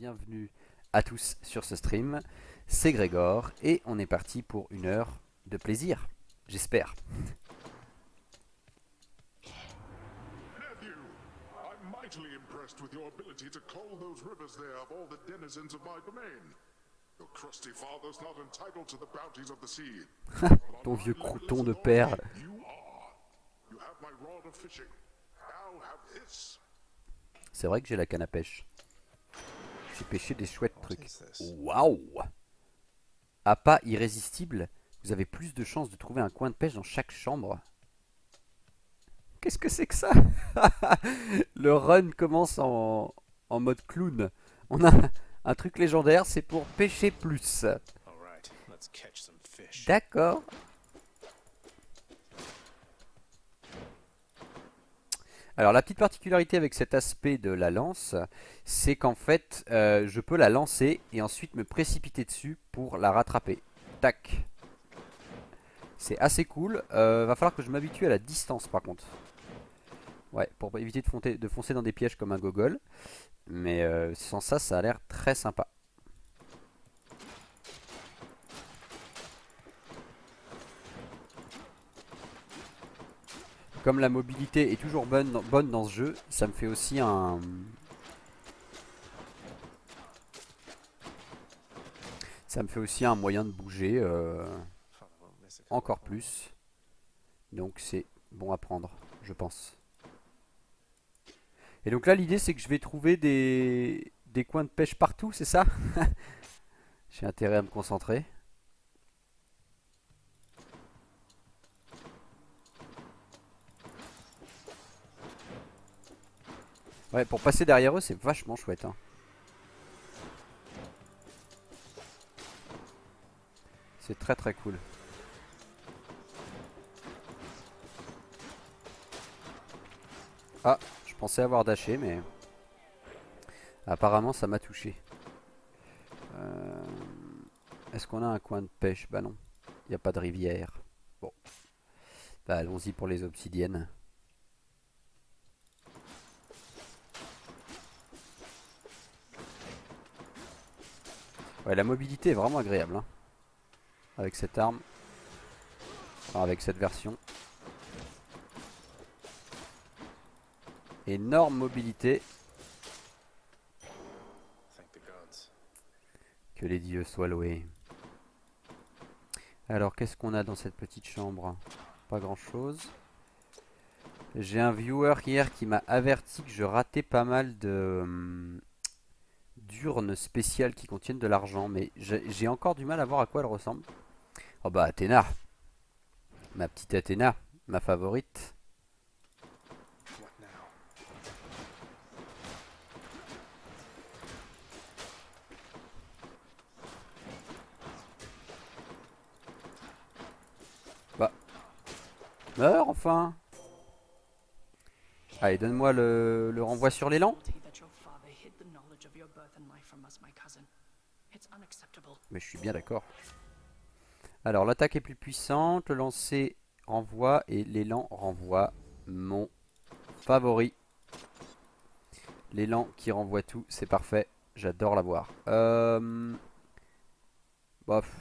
bienvenue à tous sur ce stream. C'est Grégor et on est parti pour une heure de plaisir, j'espère. Nephew, I'm mightily impressed with your ability to cull those rivers there of all the denizens of my domain. Your crusty father's not entitled to the bounties of the sea. Ton vieux crouton de père. You are. You have my rod of fishing. Now have this. C'est vrai que j'ai la canne à pêche. J'ai pêché des chouettes trucs. Waouh! Appât irrésistible. Vous avez plus de chances de trouver un coin de pêche dans chaque chambre. Qu'est-ce que c'est que ça? Le run commence en mode clown. On a un truc légendaire, c'est pour pêcher plus. D'accord. Alors la petite particularité avec cet aspect de la lance, c'est qu'en fait, je peux la lancer et ensuite me précipiter dessus pour la rattraper. Tac. C'est assez cool. Va falloir que je m'habitue à la distance par contre. Ouais, pour éviter de foncer dans des pièges comme un gogol. Mais sans ça, ça a l'air très sympa. Comme la mobilité est toujours bonne dans ce jeu, ça me fait aussi un... Ça me fait aussi un moyen de bouger encore plus. Donc c'est bon à prendre, je pense. Et donc là, l'idée, c'est que je vais trouver des coins de pêche partout, c'est ça? J'ai intérêt à me concentrer. Ouais, pour passer derrière eux, c'est vachement chouette. Hein. C'est très très cool. Ah, je pensais avoir dashé, mais apparemment ça m'a touché. Est-ce qu'on a un coin de pêche? Bah non, il n'y a pas de rivière. Bon, bah allons-y pour les obsidiennes. Ouais, la mobilité est vraiment agréable hein, avec cette arme, enfin, avec cette version. Énorme mobilité. Que les dieux soient loués. Alors, qu'est-ce qu'on a dans cette petite chambre? Pas grand-chose. J'ai un viewer hier qui m'a averti que je ratais pas mal de d'urnes spéciales qui contiennent de l'argent, mais j'ai encore du mal à voir à quoi elles ressemblent. Oh bah Athéna, ma petite Athéna, ma favorite. Bah, meurs enfin. Allez, donne-moi le renvoi sur l'élan. Mais je suis bien d'accord. Alors, l'attaque est plus puissante, le lancer renvoie et l'élan renvoie. Mon favori. L'élan qui renvoie tout, c'est parfait. J'adore l'avoir. Bah,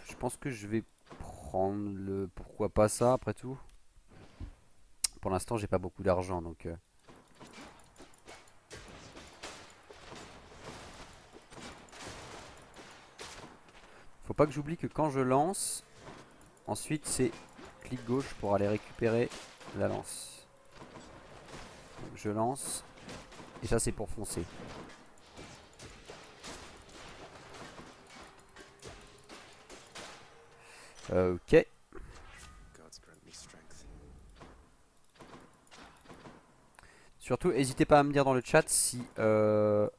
je pense que je vais prendre le... Pourquoi pas ça, après tout. Pour l'instant, j'ai pas beaucoup d'argent, donc... Faut pas que j'oublie que quand je lance, ensuite c'est clic gauche pour aller récupérer la lance. Donc je lance, et ça c'est pour foncer. Ok. Surtout, n'hésitez pas à me dire dans le chat si je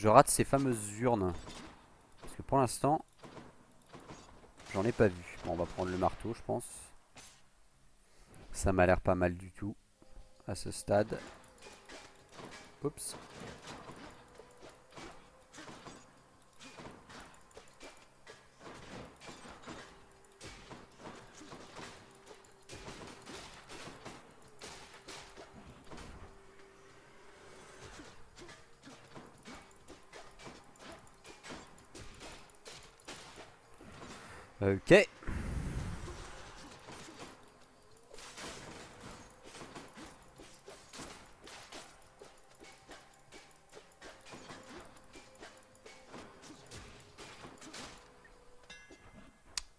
rate ces fameuses urnes. Parce que pour l'instant, j'en ai pas vu. Bon, on va prendre le marteau, je pense. Ça m'a l'air pas mal du tout à ce stade. Oups. Ok.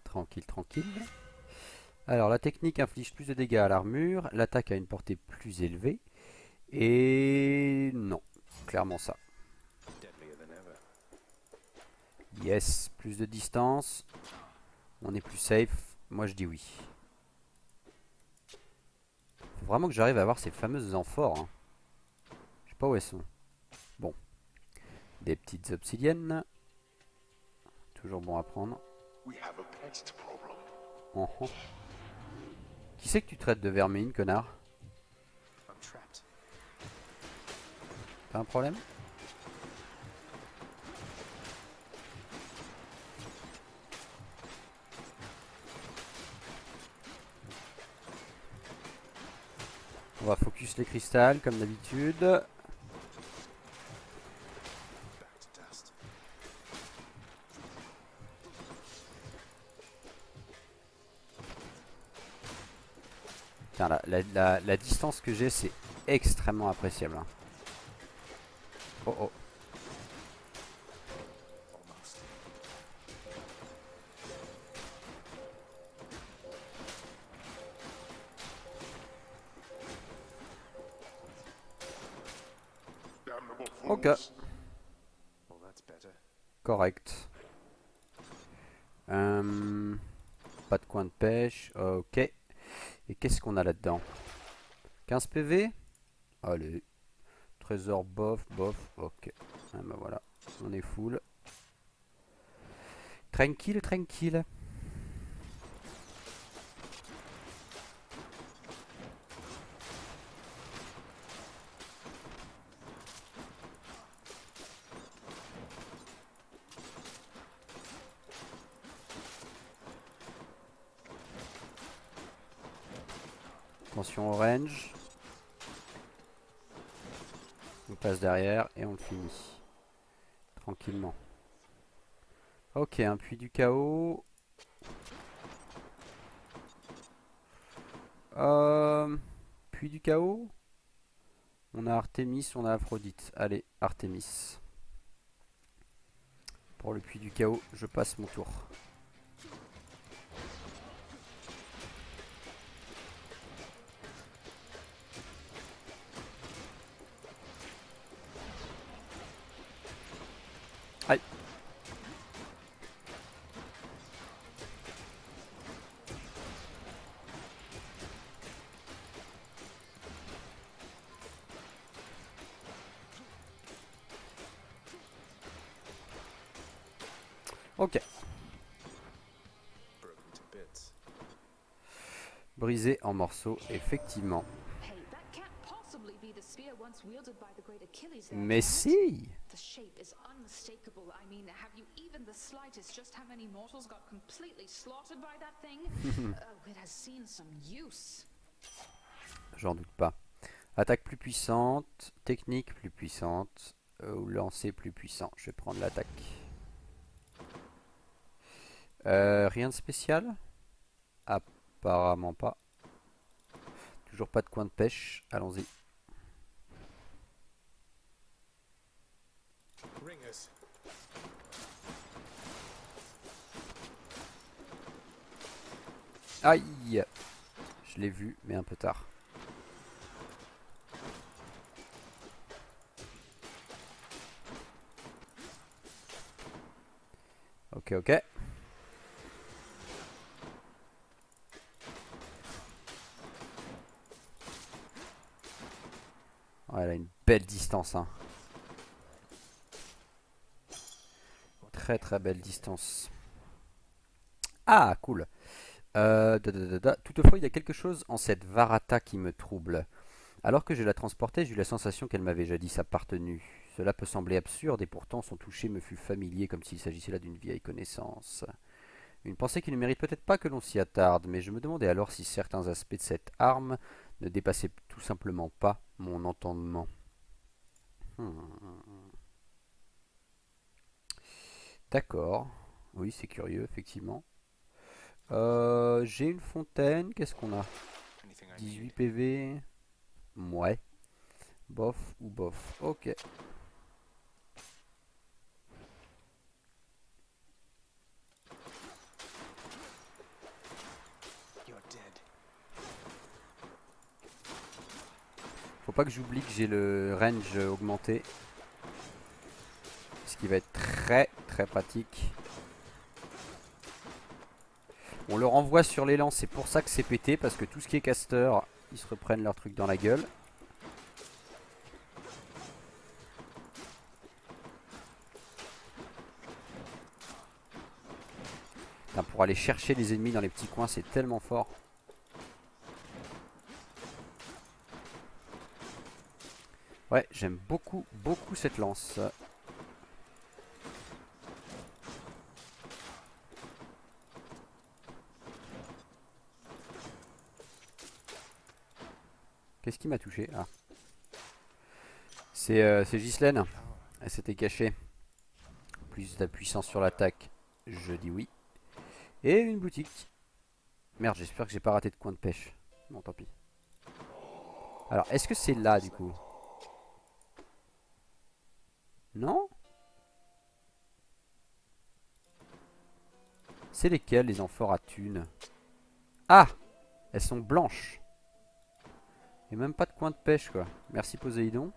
Tranquille, tranquille. Alors la technique inflige plus de dégâts à l'armure, l'attaque a une portée plus élevée. Et non, clairement ça. Yes, plus de distance. On est plus safe. Moi je dis oui. Faut vraiment que j'arrive à avoir ces fameuses amphores. Hein. Je sais pas où elles sont. Bon, des petites obsidiennes. Toujours bon à prendre. Oh. Qui c'est que tu traites de vermine, connard? T'as un problème? On va focus les cristals comme d'habitude. Tiens, la distance que j'ai, c'est extrêmement appréciable. Hein. Oh oh. Ok. Correct. Pas de coin de pêche. Ok. Et qu'est-ce qu'on a là-dedans? 15 PV? Allez. Trésor bof, bof. Ok. Ah bah voilà. On est full. Tranquille, tranquille. Attention orange. On passe derrière et on le finit. Tranquillement. Ok, un puits du chaos. Puits du chaos. On a Artemis, on a Aphrodite. Allez, Artemis. Pour le puits du chaos, je passe mon tour. Aïe. Ok. Brisé en morceaux, effectivement. Mais si. The shape is unmistakable. I mean, have you even the slightest just how many mortals got completely slaughtered by that thing? Oh, it has seen some use. J'en doute pas. Attaque plus puissante, technique plus puissante, ou lancer plus puissant. Je vais prendre l'attaque. Rien de spécial? Apparemment pas. Toujours pas de coin de pêche. Allons-y. Aïe! Je l'ai vu, mais un peu tard. Ok, ok. Ouais, elle a une belle distance. Hein. Très très belle distance. Ah, cool. Toutefois, il y a quelque chose en cette Varata qui me trouble. Alors que je la transportais, j'eus la sensation qu'elle m'avait jadis appartenu. Cela peut sembler absurde et pourtant son toucher me fut familier comme s'il s'agissait là d'une vieille connaissance. Une pensée qui ne mérite peut-être pas que l'on s'y attarde, mais je me demandais alors si certains aspects de cette arme ne dépassaient tout simplement pas mon entendement. D'accord. Oui, c'est curieux, effectivement. J'ai une fontaine. Qu'est-ce qu'on a? Anything I 18 need. PV. Ouais. Bof ou bof. Ok. You're dead. Faut pas que j'oublie que j'ai le range augmenté. Ce qui va être très très pratique. On le renvoie sur l'élan, c'est pour ça que c'est pété. Parce que tout ce qui est caster, ils se reprennent leur truc dans la gueule. Putain, pour aller chercher les ennemis dans les petits coins, c'est tellement fort. Ouais, j'aime beaucoup, beaucoup cette lance. Qu'est-ce qui m'a touché? Ah. C'est Ghislaine. Elle s'était cachée. Plus de puissance sur l'attaque. Je dis oui. Et une boutique. Merde, j'espère que j'ai pas raté de coin de pêche. Bon, tant pis. Alors, est-ce que c'est là, du coup? Non? C'est lesquelles, les amphores à thunes? Ah! Elles sont blanches. Il n'y a même pas de coin de pêche, quoi. Merci, Poséidon.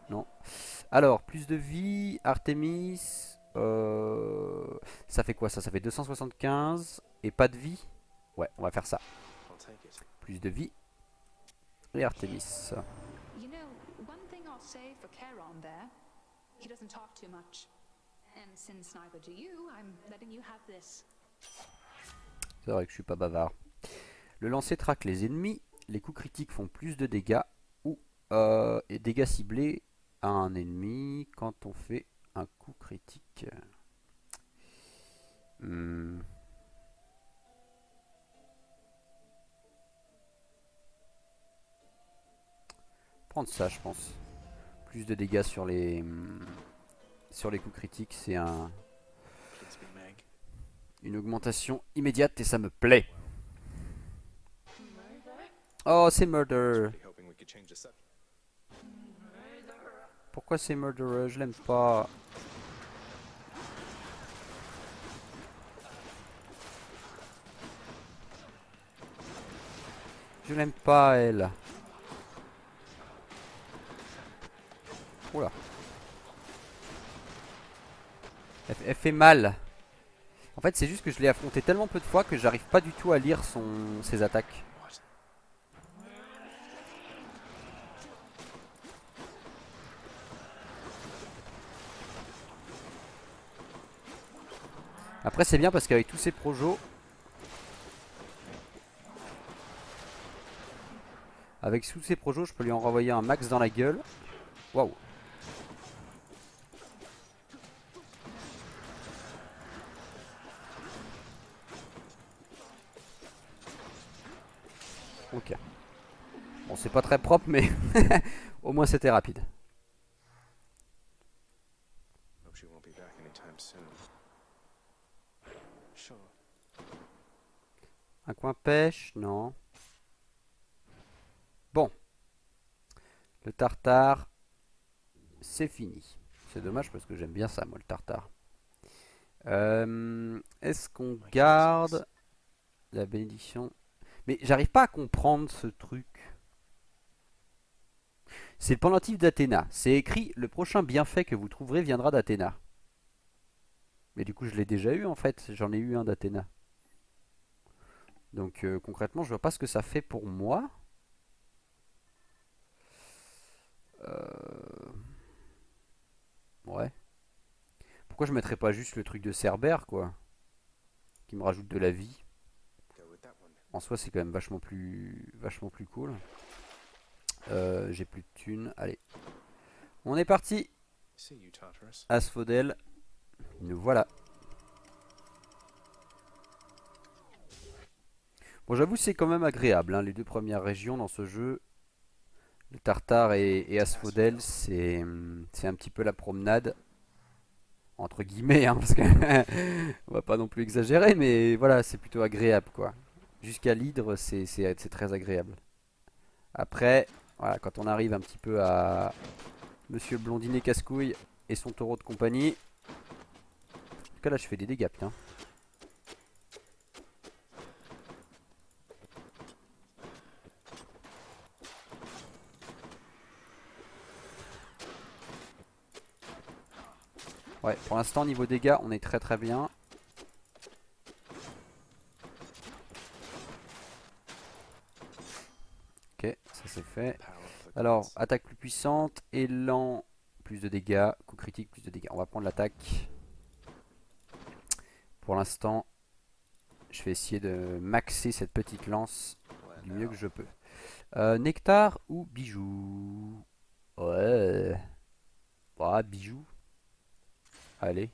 Non. Alors, plus de vie. Artemis. Ça fait quoi, ça? Ça fait 275. Et pas de vie? Ouais, on va faire ça. I'll take it. Plus de vie. Et Artemis. You know, one thing I'll say for Charon there, he doesn't talk too much. And since neither do you, I'm letting you have this. C'est vrai que je suis pas bavard. Le lancer traque les ennemis. Les coups critiques font plus de dégâts. Ou et dégâts ciblés à un ennemi quand on fait un coup critique. Prendre ça, je pense. Plus de dégâts sur les coups critiques, c'est Please be Meg. une augmentation immédiate et ça me plaît. Oh, c'est Murder. Really hoping we could change the subject. Pourquoi c'est Murderer? Je l'aime pas. Je l'aime pas, elle. Oula. Elle fait mal. En fait, c'est juste que je l'ai affronté tellement peu de fois que j'arrive pas du tout à lire ses attaques. What? Après, c'est bien parce qu'avec tous ces projos, je peux lui en renvoyer un max dans la gueule. Waouh. Ok. Bon, c'est pas très propre, mais au moins c'était rapide. Hope she won't be back anytime soon. Sure. Un coin pêche, non. Bon. Le tartare, c'est fini. C'est dommage parce que j'aime bien ça, moi, le tartare. Est-ce qu'on garde la bénédiction? Mais j'arrive pas à comprendre ce truc. C'est le pendentif d'Athéna. C'est écrit: le prochain bienfait que vous trouverez viendra d'Athéna. Mais du coup, je l'ai déjà eu en fait. J'en ai eu un d'Athéna. Donc concrètement, je vois pas ce que ça fait pour moi. Ouais. Pourquoi je mettrais pas juste le truc de Cerbère, quoi, qui me rajoute de la vie? Go with that one. En soi, c'est quand même vachement plus cool. J'ai plus de thunes. Allez. On est parti. See you, Tartarus. Asphodel. Nous voilà. Bon, j'avoue, c'est quand même agréable, hein, les deux premières régions dans ce jeu. Le Tartare et Asphodel, c'est un petit peu la promenade. Entre guillemets, hein, parce que on va pas non plus exagérer, mais voilà, c'est plutôt agréable, quoi. Jusqu'à l'hydre, c'est très agréable. Après, voilà, quand on arrive un petit peu à Monsieur Blondinet Casse-Couille et son taureau de compagnie. En tout cas, là, je fais des dégâts, putain. Ouais, pour l'instant, niveau dégâts, on est très très bien. Ok, ça c'est fait. Power of the Alors, gods. attaque plus puissante, élan, plus de dégâts, coup critique, plus de dégâts. On va prendre l'attaque. Pour l'instant, je vais essayer de maxer cette petite lance Where du mieux now? que je peux. Nectar ou bijou? Ouais. Ouais, bijou. Allez.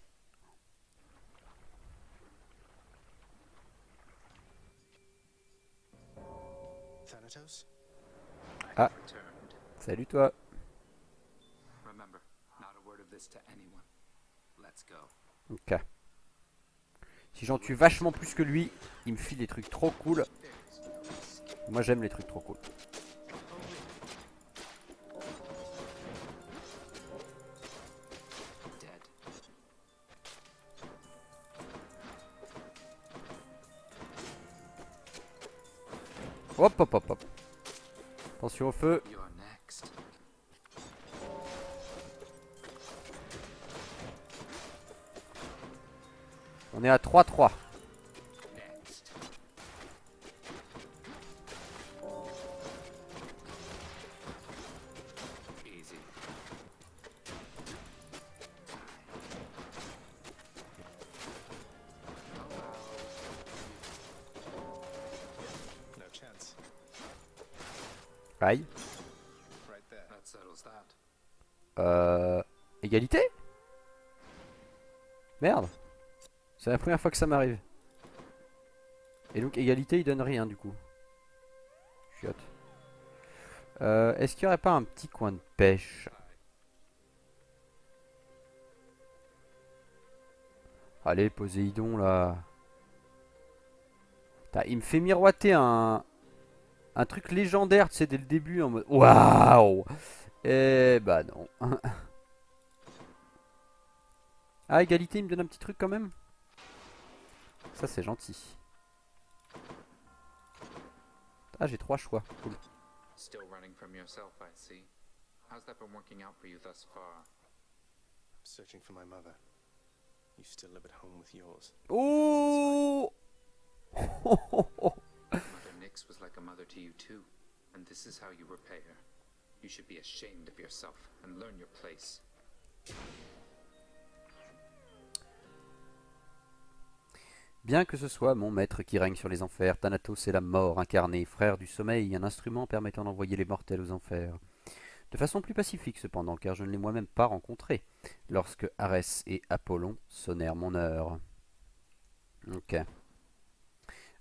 Thanatos? Ah, Returned. salut toi. Remember, not a word of this to anyone. Let's go. Ok. Si j'en tue vachement plus que lui, il me file des trucs trop cool. Moi j'aime les trucs trop cool. Dead. Hop hop hop hop. Attention au feu. You're next. On est à 3-3. Next. Easy. No chance. Aïe. Right there. That settles that. Égalité? Merde. C'est la première fois que ça m'arrive. Et donc égalité il donne rien du coup. Chiotte. Est-ce qu'il n'y aurait pas un petit coin de pêche? Allez Poséidon là. Putain, il me fait miroiter un truc légendaire, tu sais, dès le début en mode waouh. Eh bah non. Ah, égalité, il me donne un petit truc quand même. Ça c'est gentil. Ah, j'ai 3 choix. Cool. Still running from yourself, I see. How's that been working out for you thus far? Searching for my mother. You still live at home with yours. Oh. Mother Nyx was like a mother to you too, and this is how you repay her. You should be ashamed of yourself and learn your place. Bien que ce soit mon maître qui règne sur les enfers, Thanatos est la mort incarnée, frère du sommeil, un instrument permettant d'envoyer les mortels aux enfers. De façon plus pacifique cependant, car je ne l'ai moi-même pas rencontré, lorsque Arès et Apollon sonnèrent mon heure. Ok.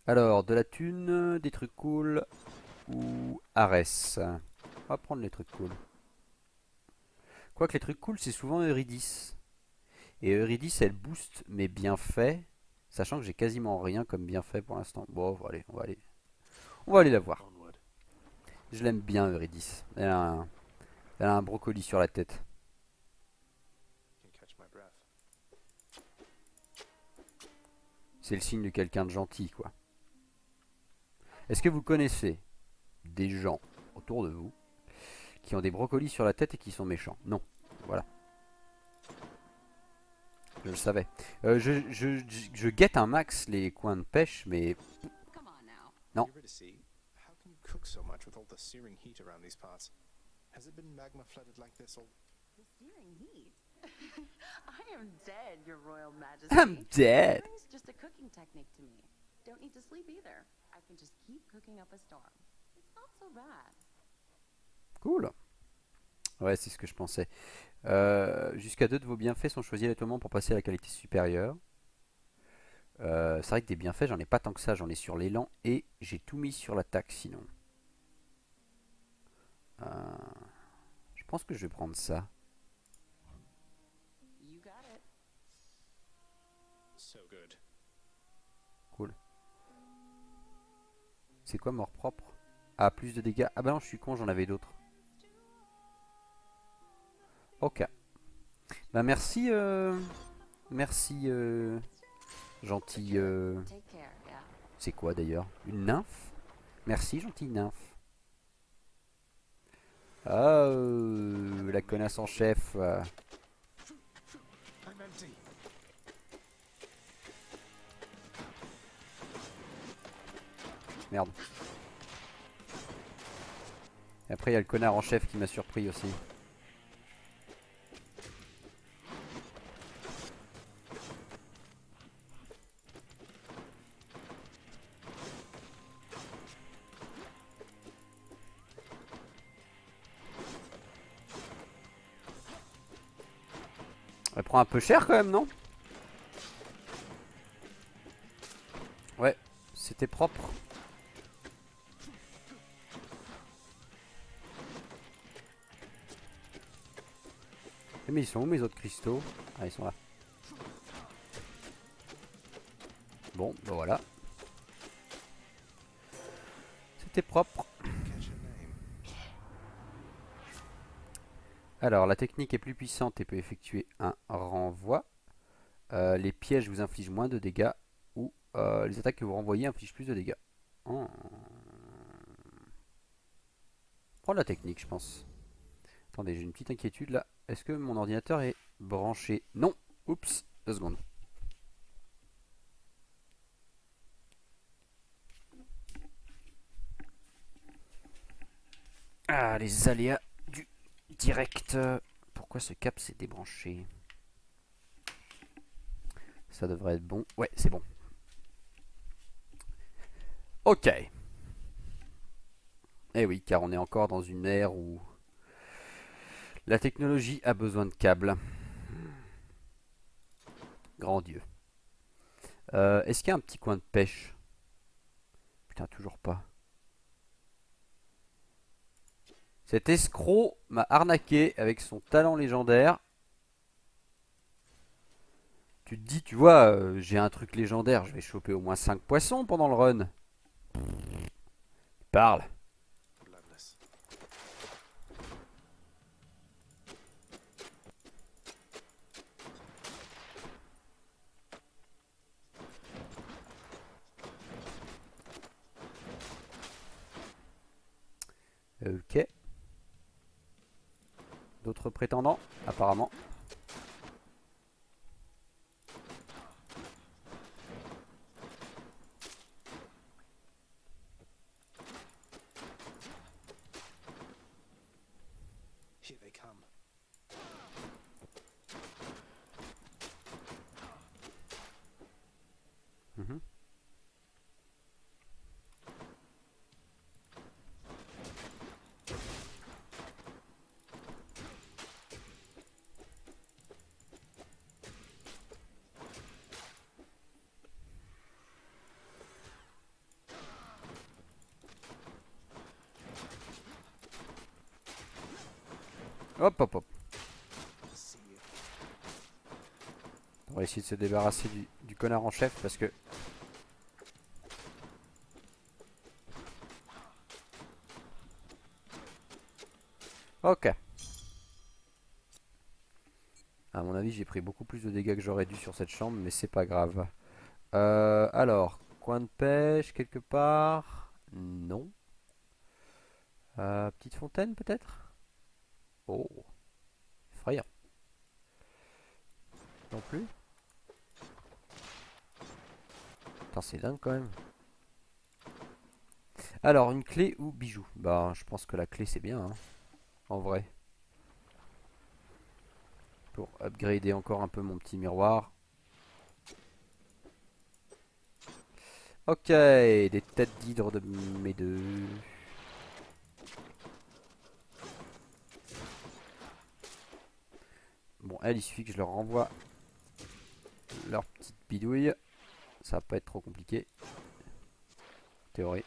Alors, de la thune, des trucs cool, ou Arès. On va prendre les trucs cool. Quoique les trucs cool, c'est souvent Eurydice. Et Eurydice, elle booste mes bienfaits, sachant que j'ai quasiment rien comme bienfait pour l'instant. Bon, allez, on va aller la voir. Onward. Je l'aime bien, Eurydice. Elle a un brocoli sur la tête. Can catch my breath. C'est le signe de quelqu'un de gentil, quoi. Est-ce que vous connaissez des gens autour de vous qui ont des brocolis sur la tête et qui sont méchants? Non. Voilà. Je le savais. Je guette un max les coins de pêche, mais Come on now. No. Eurydice, how can you cook so much with all the searing heat around these parts? Has it been magma flooded like this all? The searing heat. I am dead, Your Royal Majesty. I'm dead. Searing's just a cooking technique to me. Don't need to sleep either. I can just keep cooking up a storm. It's not so bad. Cool. Ouais, c'est ce que je pensais. Jusqu'à 2 de vos bienfaits sont choisis aléatoirement pour passer à la qualité supérieure. C'est vrai que des bienfaits, j'en ai pas tant que ça. J'en ai sur l'élan et j'ai tout mis sur l'attaque sinon. Je pense que je vais prendre ça. You got it. So good. Cool. C'est quoi mort propre? Ah, plus de dégâts. Ah bah non, je suis con, j'en avais d'autres. Ok. Bah merci, merci, gentil. Take care, yeah. C'est quoi d'ailleurs? Une nymphe? Merci, gentille nymphe. Ah, la connasse en chef. I'm empty. Merde. Et après, il y a le connard en chef qui m'a surpris aussi. Elle prend un peu cher quand même, non? Ouais, c'était propre. Mais ils sont où mes autres cristaux? Ah, ils sont là. Bon, bah voilà. C'était propre. Catch a name. Alors, la technique est plus puissante et peut effectuer un renvoi. Les pièges vous infligent moins de dégâts ou les attaques que vous renvoyez infligent plus de dégâts. Oh. Prends la technique, je pense. Attendez, j'ai une petite inquiétude là. Est-ce que mon ordinateur est branché? Non. Oups, 2 secondes. Ah, les aléas du direct. Pourquoi ce cap s'est débranché? Ça devrait être bon. Ouais, c'est bon. Ok. Eh oui, car on est encore dans une ère où la technologie a besoin de câbles. Grand Dieu. Est-ce qu'il y a un petit coin de pêche? Putain, toujours pas. Cet escroc m'a arnaqué avec son talent légendaire. Tu te dis, tu vois, j'ai un truc légendaire, je vais choper au moins 5 poissons pendant le run. Parle. Bloodless. Ok. D'autres prétendants, apparemment. Here they come. Mhm. Hop, hop, hop. See you. On va essayer de se débarrasser du connard en chef parce que... Ok. À mon avis, j'ai pris beaucoup plus de dégâts que j'aurais dû sur cette chambre, mais c'est pas grave. Alors, coin de pêche quelque part? Non. Petite fontaine peut-être? Oh, effrayant. Non plus? Putain, c'est dingue quand même. Alors, une clé ou bijou? Bah, je pense que la clé c'est bien, hein, en vrai. Pour upgrader encore un peu mon petit miroir. Ok, des têtes d'hydre de mes deux. Bon, elle, il suffit que je leur renvoie leur petite bidouille. Ça va pas être trop compliqué. Théorie.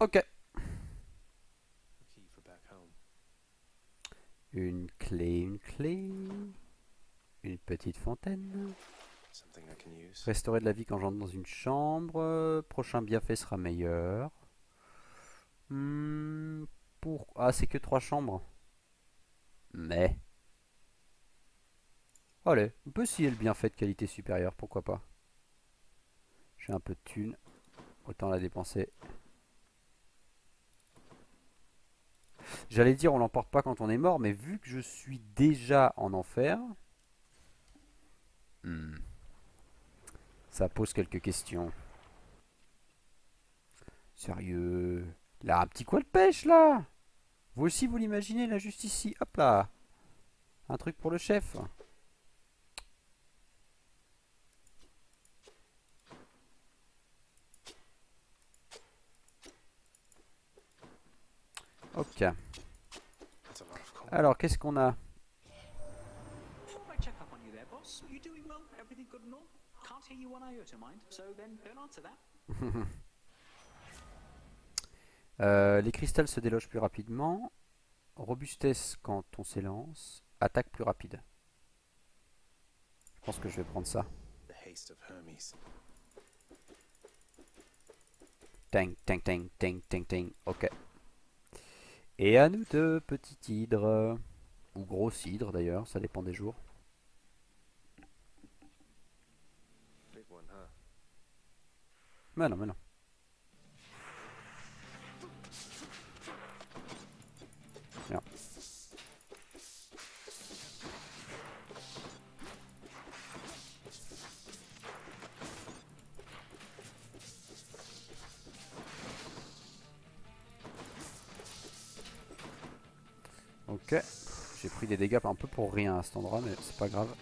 Ok. A key for back home. Une clé, une clé. Une petite fontaine. Something I can use. Restaurer de la vie quand j'entre dans une chambre. Prochain bienfait sera meilleur. Ah, c'est que 3 chambres. Mais. Allez, on peut essayer le bienfait de qualité supérieure, pourquoi pas. J'ai un peu de thunes. Autant la dépenser. J'allais dire on l'emporte pas quand on est mort, mais vu que je suis déjà en enfer, ça pose quelques questions. Sérieux? Il a un petit quoi de pêche là? Vous aussi vous l'imaginez là juste ici? Hop là! Un truc pour le chef. Ok. That's a lot of coal. Alors qu'est-ce qu'on a? Thought I'd check up on you there, boss. You doing well? Everything good and all? Can't hear you one iota, mind. So then don't answer that. Les cristals se délogent plus rapidement. Robustesse quand on s'élance. Attaque plus rapide. Je pense que je vais prendre ça. The haste of Hermes. Tang, tang, tang, tang, tang, tang. Ok. Et à nous deux, petit hydre. Ou gros hydre d'ailleurs, ça dépend des jours. Big one, huh? Mais non, mais non. Bien. Ok. J'ai pris des dégâts un peu pour rien à cet endroit, mais c'est pas grave.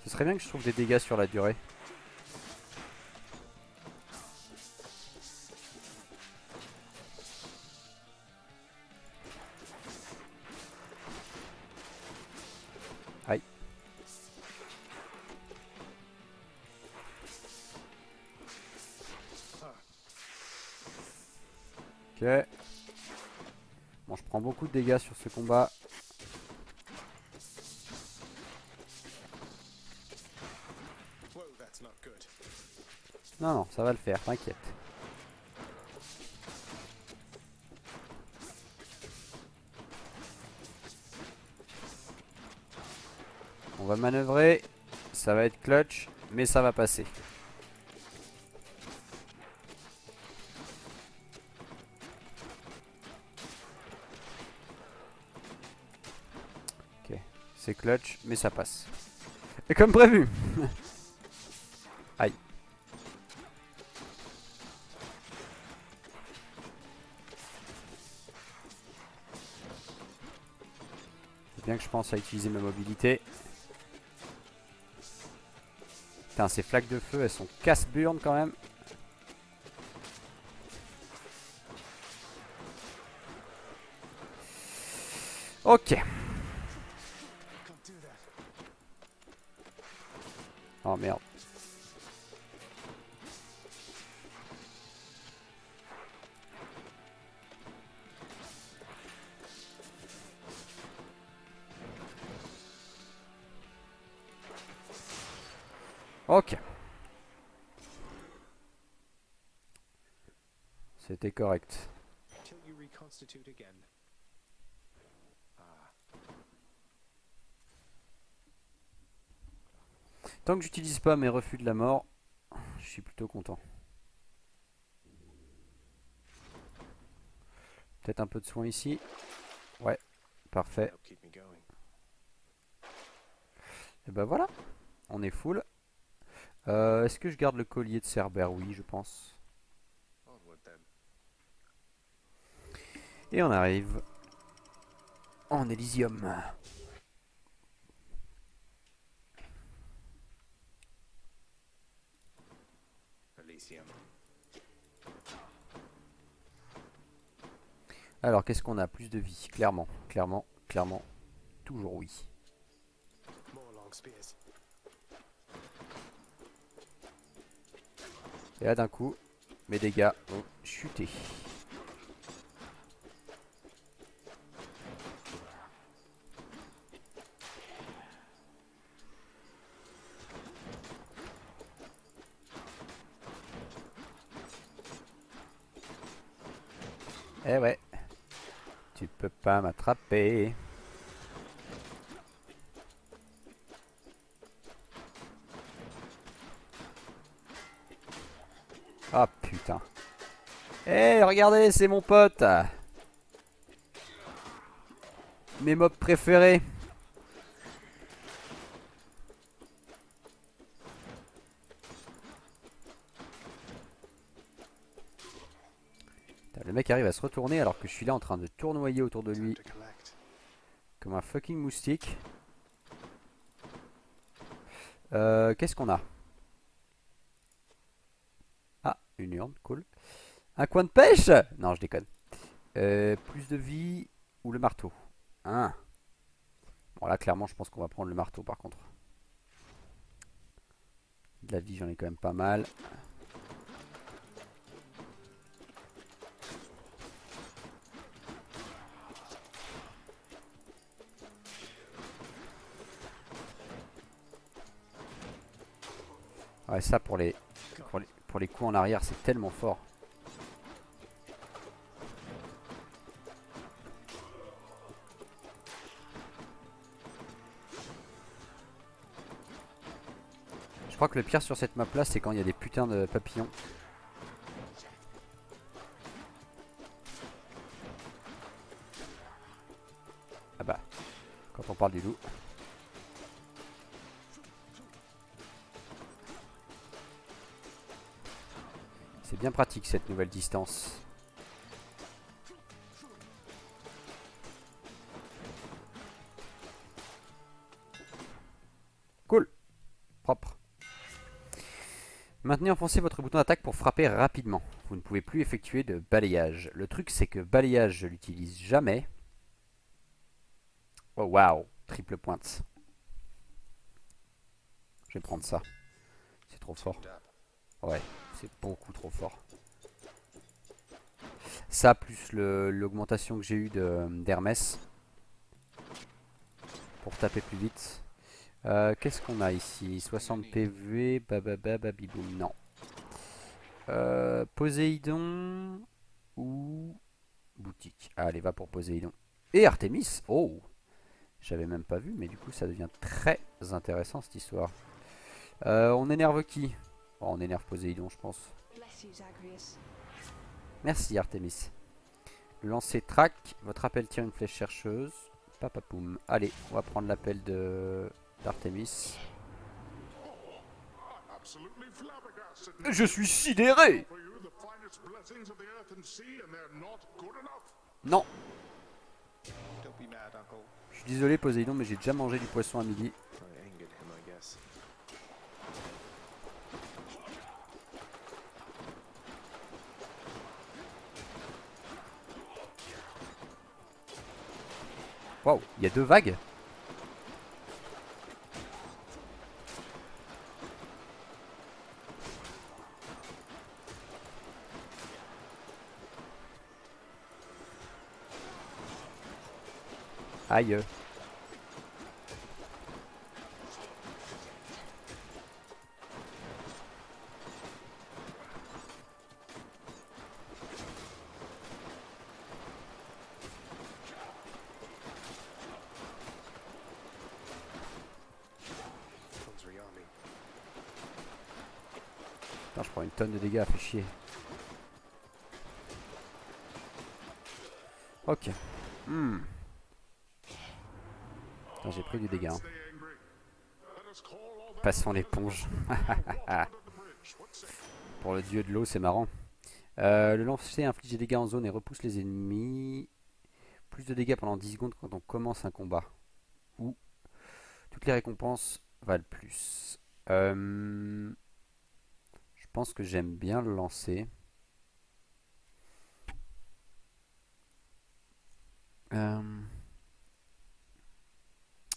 Ce serait bien que je trouve des dégâts sur la durée. Aïe. Ok. Bon, je prends beaucoup de dégâts sur ce combat. Whoa, that's not good. Non, non, ça va le faire, t'inquiète. On va manœuvrer. Ça va être clutch, mais ça va passer. Ok, c'est clutch, mais ça passe. Et comme prévu. Aïe. C'est bien que je pense à utiliser ma mobilité. Putain, ces flaques de feu, elles sont casse-burnes quand même. Ok. Can't do that. Oh merde. Ok. C'était correct. Till you reconstitute again. Ah, Tant que j'utilise pas mes refus de la mort, je suis plutôt content. Peut-être un peu de soin ici. Ouais, parfait. help keep me going. Et ben voilà, on est full. Est-ce que je garde le collier de Cerbère? Oui, je pense. Onward then. Et on arrive en Elysium. Elysium. Alors, qu'est-ce qu'on a? Plus de vie, clairement, clairement, clairement. Toujours oui. More long spears. Et là, d'un coup, mes dégâts ont chuté. Eh ouais, tu peux pas m'attraper. Ah putain. Eh regardez, c'est mon pote. Mes mobs préférés. Putain, le mec arrive à se retourner alors que je suis là en train de tournoyer autour de lui To collect. comme un fucking moustique. Qu'est-ce qu'on a? Ah, une urne, cool. Un coin de pêche? Non, je déconne. Plus de vie ou le marteau? Hein. Bon là, clairement, je pense qu'on va prendre le marteau par contre. De la vie, j'en ai quand même pas mal. Ouais, ça pour les coups en arrière, c'est tellement fort. Je crois que le pire sur cette map là, c'est quand il y a des putains de papillons. Ah bah, quand on parle du loup. C'est bien pratique cette nouvelle distance. Cool. Propre. Maintenez enfoncé votre bouton d'attaque pour frapper rapidement. Vous ne pouvez plus effectuer de balayage. Le truc c'est que balayage je l'utilise jamais. Oh waouh, triple pointe. Je vais prendre ça. C'est trop fort. Ouais, c'est beaucoup trop fort. Ça plus l'augmentation que j'ai eue d'Hermès. Pour taper plus vite. Qu'est-ce qu'on a ici? 60 PV, babiboum, non. Poséidon ou boutique. Ah, allez, va pour Poséidon. Et Artemis. Oh, j'avais même pas vu, mais du coup ça devient très intéressant cette histoire. On énerve qui? Bon, on énerve Poséidon, je pense. Bless you, Zagreus. Merci Artemis. Le lancer track. Votre appel tire une flèche chercheuse. Papapoum. Allez, on va prendre l'appel d'Artemis. Absolutely flabbergasted. Je suis sidéré. For you, the finest blessings of the earth and sea, and they're not good enough. Non, Don't be mad, Uncle. je suis désolé Poséidon, mais j'ai déjà mangé du poisson à midi. I angered him, I guess. Waouh, il y a 2 vagues. Aïe. One's rearming. Putain, je prends une tonne de dégâts, fait chier. Ok. Putain, j'ai pris du dégât. Hein. Stay angry. Let us call all that Passons l'éponge. under the bridge. What's it? Pour le dieu de l'eau, c'est marrant. Le lancer inflige des dégâts en zone et repousse les ennemis. plus de dégâts pendant 10 secondes quand on commence un combat. Ou toutes les récompenses valent plus. Je pense que j'aime bien le lancer.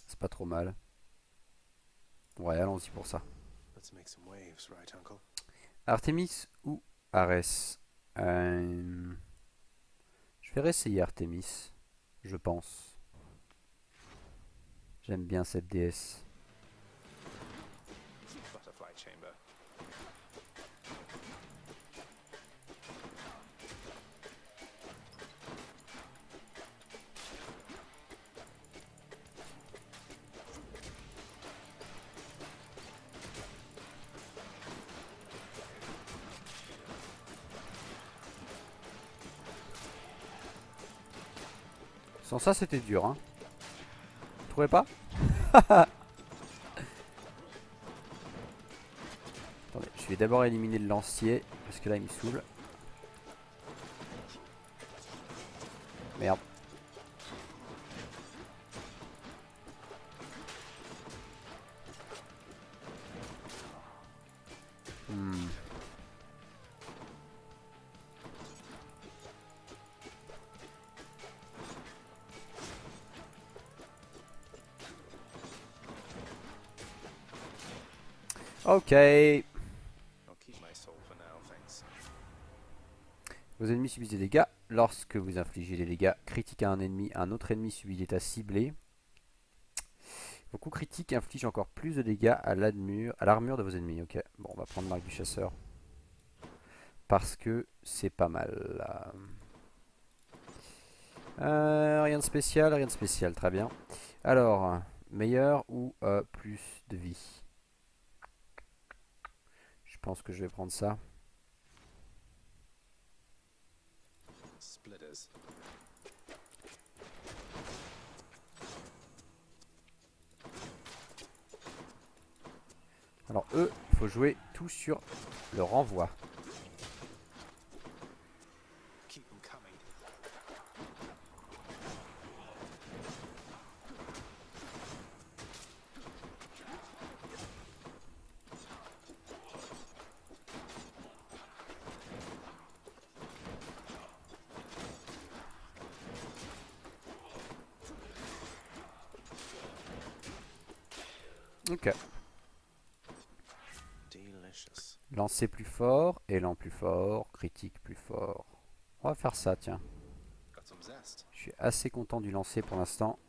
C'est pas trop mal. Ouais, allons-y pour ça. Let's make some waves, right, Uncle? Artemis ou Arès? Je vais réessayer Artemis, je pense. J'aime bien cette déesse. Butterfly chamber. Sans ça, c'était dur, hein. Vous trouvez pas? Attendez, je vais d'abord éliminer le lancier, parce que là, il me saoule. Merde. Ok. I'll keep my soul for now, thanks. Vos ennemis subissent des dégâts. Lorsque vous infligez des dégâts critiques à un autre ennemi subit l'état ciblé. Vos coups critiques infligent encore plus de dégâts à l'armure de vos ennemis. Ok, bon, on va prendre Marque du Chasseur. Parce que c'est pas mal. Rien de spécial, très bien. Alors, meilleur ou plus de vie? Je pense que je vais prendre ça. Splitters. Alors eux, il faut jouer tout sur le renvoi. Keep them coming. Ok. Delicious. Lancer plus fort, élan plus fort, critique plus fort. On va faire ça, tiens. Got some zest. Je suis assez content du lancer pour l'instant.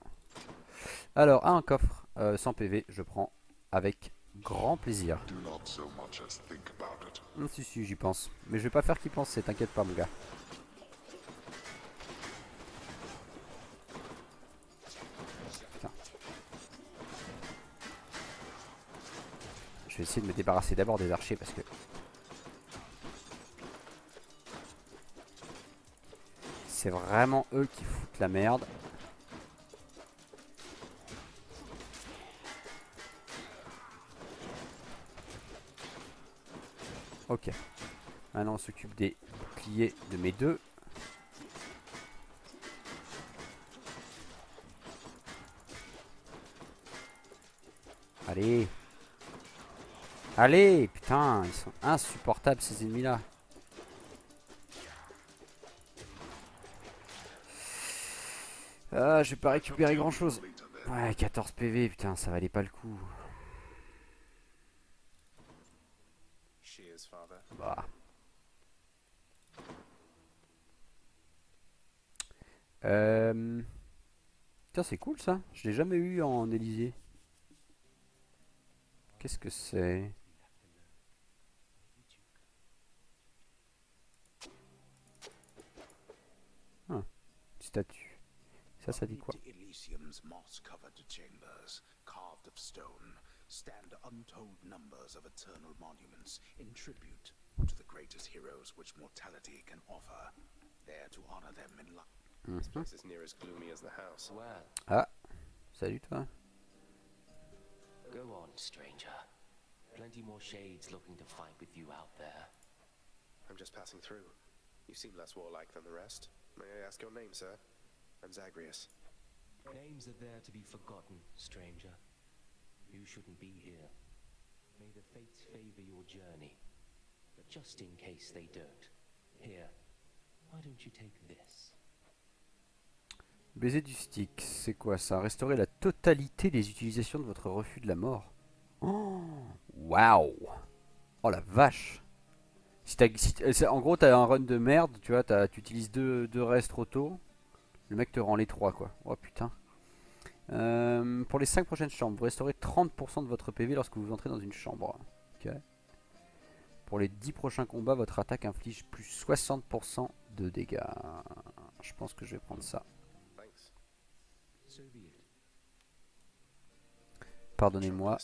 Alors, un coffre sans PV, je prends avec grand plaisir. Do not so much as think about it. Si, j'y pense. Mais je vais pas faire qu'il pense, t'inquiète pas, mon gars. Putain. Je vais essayer de me débarrasser d'abord des archers parce que... c'est vraiment eux qui foutent la merde. Ok. Maintenant on s'occupe des boucliers de mes deux. Allez. Allez, putain, ils sont insupportables ces ennemis là. Ah, je vais pas récupérer grand chose. Ouais, 14 PV, putain, ça valait pas le coup. Cheers, father. Bah. Tiens, c'est cool ça. Je l'ai jamais eu en Élysée. Qu'est-ce que c'est? Ah, statue. Ça dit quoi? Elysium's moss-covered chambers, carved of stone, stand untold numbers of eternal monuments in tribute to the greatest heroes which mortality can offer, there to honor them in life. This place is near as gloomy as the house. Well, Ah, salut toi. go on, stranger. Plenty more shades looking to fight with you out there. I'm just passing through. You seem less warlike than the rest. May I ask your name, sir? of Zagreus. Names are there to be forgotten, stranger. You shouldn't be here. May the fates favor your journey. But just in case they don't, here, why don't you take this? Baiser du stick, c'est quoi ça? Restaurer la totalité des utilisations de votre refus de la mort. Oh, waouh! Oh la vache! En gros, t'as un run de merde, tu vois, tu utilises deux restes trop tôt. Le mec te rend les 3 quoi. Oh putain. Pour les 5 prochaines chambres, vous restaurez 30% de votre PV lorsque vous entrez dans une chambre. Ok. Pour les 10 prochains combats, votre attaque inflige plus 60% de dégâts. Je pense que je vais prendre ça. Thanks. So be it. Pardonnez-moi,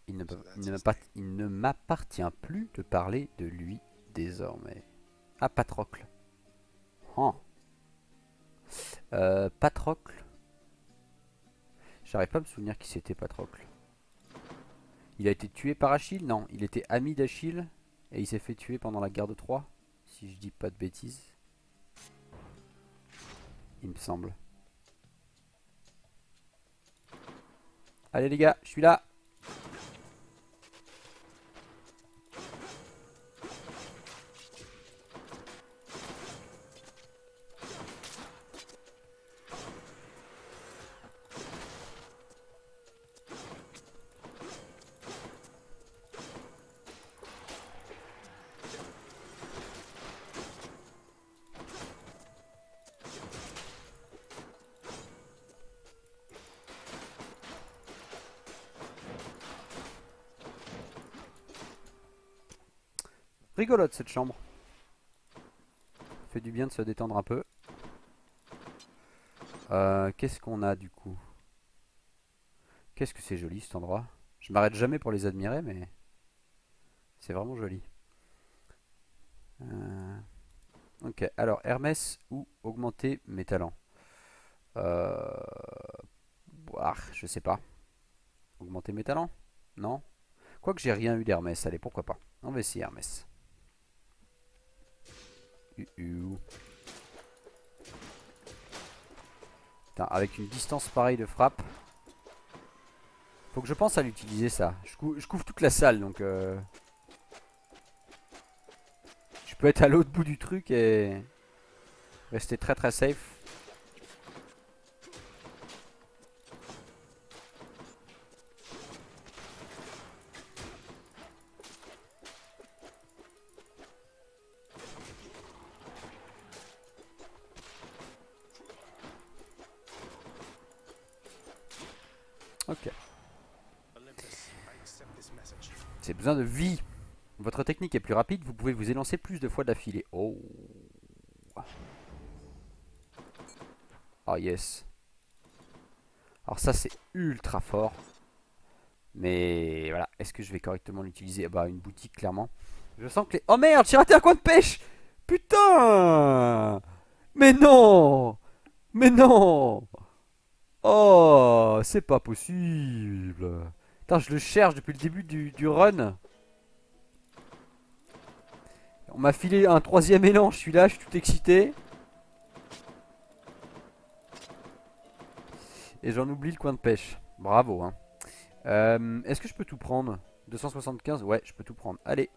il ne m'appartient plus de parler de lui désormais. Ah, Patrocle. Oh. Patrocle. J'arrive pas à me souvenir qui c'était Patrocle. Il a été tué par Achille? Non, il était ami d'Achille et il s'est fait tuer pendant la guerre de Troie, si je dis pas de bêtises. Il me semble. Allez les gars, je suis là. Rigolote cette chambre. Fait du bien de se détendre un peu. Qu'est-ce qu'on a du coup? Qu'est-ce que c'est joli cet endroit. Je m'arrête jamais pour les admirer, mais c'est vraiment joli. Ok, alors Hermès ou augmenter mes talents. Je sais pas. Augmenter mes talents? Non. Quoique j'ai rien eu d'Hermès, allez pourquoi pas. On va essayer Hermès. Putain, avec une distance pareille de frappe. Faut que je pense à l'utiliser ça. Je couvre toute la salle donc je peux être à l'autre bout du truc et rester très très safe. Ok. C'est besoin de vie. Votre technique est plus rapide, vous pouvez vous élancer plus de fois d'affilée. Oh. Oh yes. Alors ça c'est ultra fort. Mais voilà, est-ce que je vais correctement l'utiliser? Bah une boutique clairement. Je sens que les... Oh merde, j'ai raté un coin de pêche. Putain. Mais non. Mais non. Oh, c'est pas possible. Putain, je le cherche depuis le début du run. On m'a filé un 3e élan, je suis là, je suis tout excité. Et j'en oublie le coin de pêche. Bravo, hein. Est-ce que je peux tout prendre? 275? Ouais, je peux tout prendre. Allez.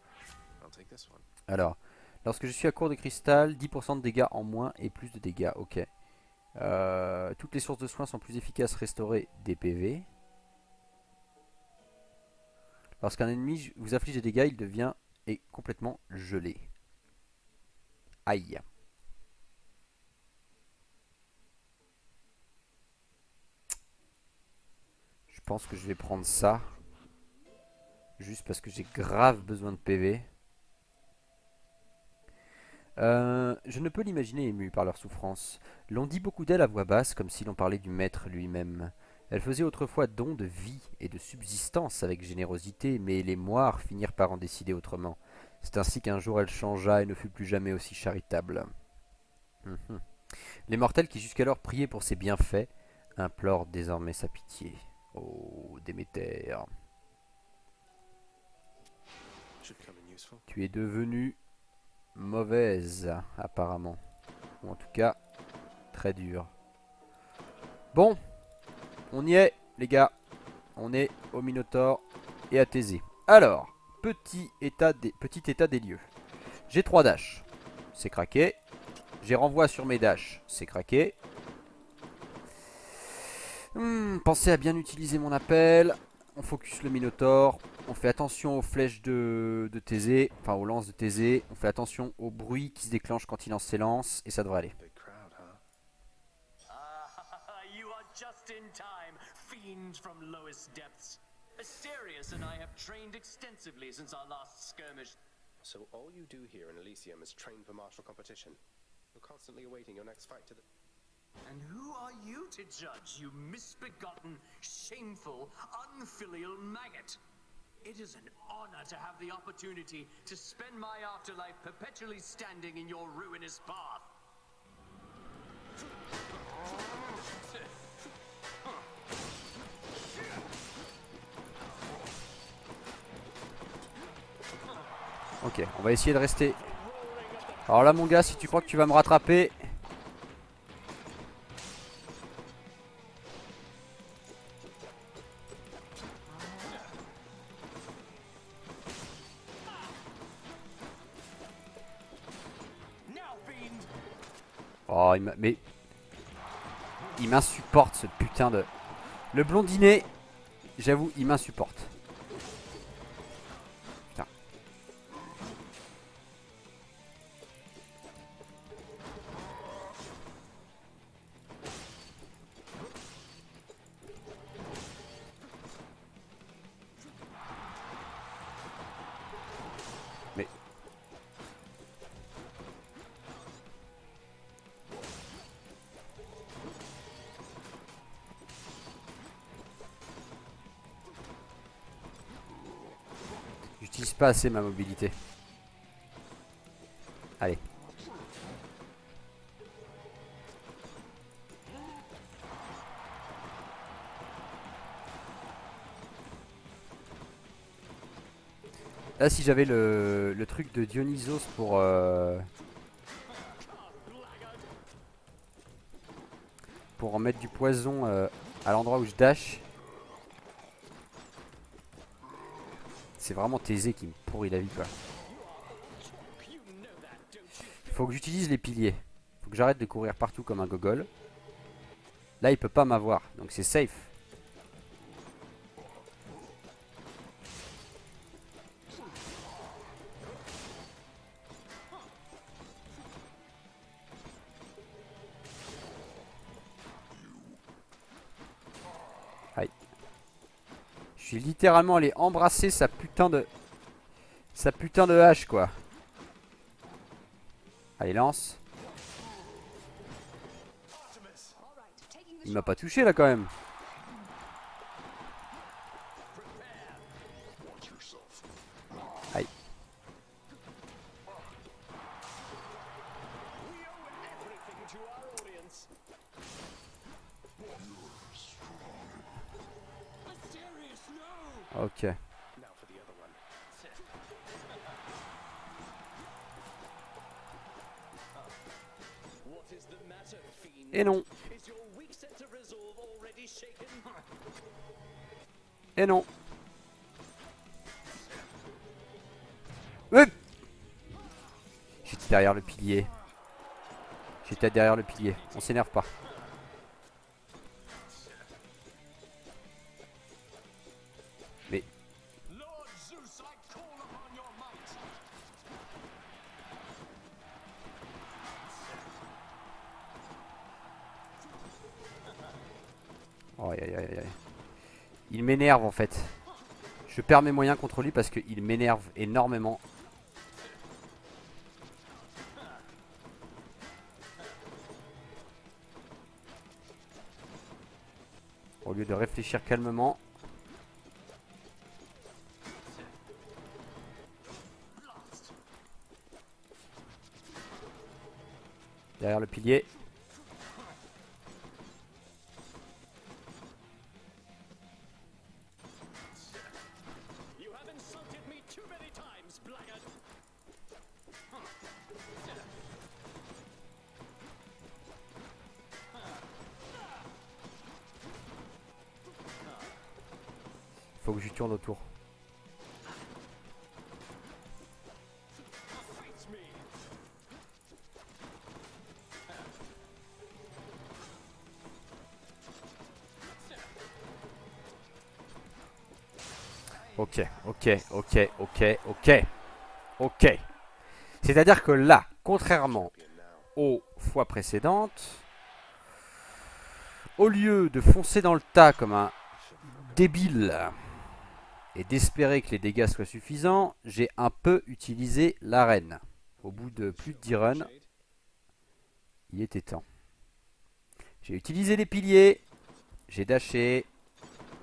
Alors, lorsque je suis à court de cristal, 10% de dégâts en moins et plus de dégâts. Ok. Toutes les sources de soins sont plus efficaces. Restaurer des PV. Lorsqu'un ennemi vous afflige des dégâts, il devient complètement gelé. Aïe. Je pense que je vais prendre ça. Juste parce que j'ai grave besoin de PV. Je ne peux l'imaginer ému par leur souffrance. L'on dit beaucoup d'elle à voix basse, comme si l'on parlait du maître lui-même. Elle faisait autrefois don de vie et de subsistance avec générosité, mais les moires finirent par en décider autrement. C'est ainsi qu'un jour elle changea et ne fut plus jamais aussi charitable. Les mortels qui jusqu'alors priaient pour ses bienfaits implorent désormais sa pitié. Oh, Déméter. Tu es devenue mauvaise, apparemment. Ou en tout cas, très dure. Bon, on y est, les gars. On est au Minotaur et à Thésée. Alors, petit état des lieux. J'ai 3 dash. C'est craqué. J'ai renvoi sur mes dash. C'est craqué. Pensez à bien utiliser mon appel. On focus le Minotaur. On fait attention aux flèches de Thésée. Enfin, aux lances de Thésée. On fait attention au bruit qui se déclenche quand il lance ses lances. Et ça devrait aller. Big crowd, huh? You are just in time, fiend from lowest depths. Asterius and I have trained extensively since our last skirmish. So all you do here in Elysium is train for martial competition. You're constantly awaiting your next fight to the... And who are you to judge, you misbegotten, shameful, unfilial maggot? It is an honor to have the opportunity to spend my afterlife perpetually standing in your ruinous path. Ok, on va essayer de rester. Alors là mon gars, si tu crois que tu vas me rattraper... Oh, mais... Il m'insupporte ce putain de... Le blondinet, j'avoue, il m'insupporte. Putain. Mais... J'utilise pas assez ma mobilité. Allez. Là si j'avais le truc de Dionysos pour en mettre du poison à l'endroit où je dash. C'est vraiment Thésée qui me pourrit la vie quoi. Faut que j'utilise les piliers. Faut que j'arrête de courir partout comme un gogol. Là il peut pas m'avoir, donc c'est safe. Aïe. Je suis littéralement allé embrasser sa putain de hache quoi. Allez lance. Il m'a pas touché là quand même. Aïe. Ok. Now for the other one. What is the matter, fiend? Et non. Is your weak sense of resolve already shaken? Et non. J'étais derrière le pilier. J'étais derrière le pilier. On s'énerve pas. Mais... Lord Zeus, I call upon your might. Oh, aïe, aïe, aïe, aïe. Il m'énerve en fait. Je perds mes moyens contre lui parce qu'il m'énerve énormément. Au lieu de réfléchir calmement. Derrière le pilier. You have insulted me too many times, blackguard. faut que je lui tourne autour. Ok, ok, ok, ok, ok, ok. C'est-à-dire que là, contrairement aux fois précédentes, au lieu de foncer dans le tas comme un débile et d'espérer que les dégâts soient suffisants, j'ai un peu utilisé l'arène. Au bout de plus de 10 runs, il était temps. J'ai utilisé les piliers, j'ai dashé,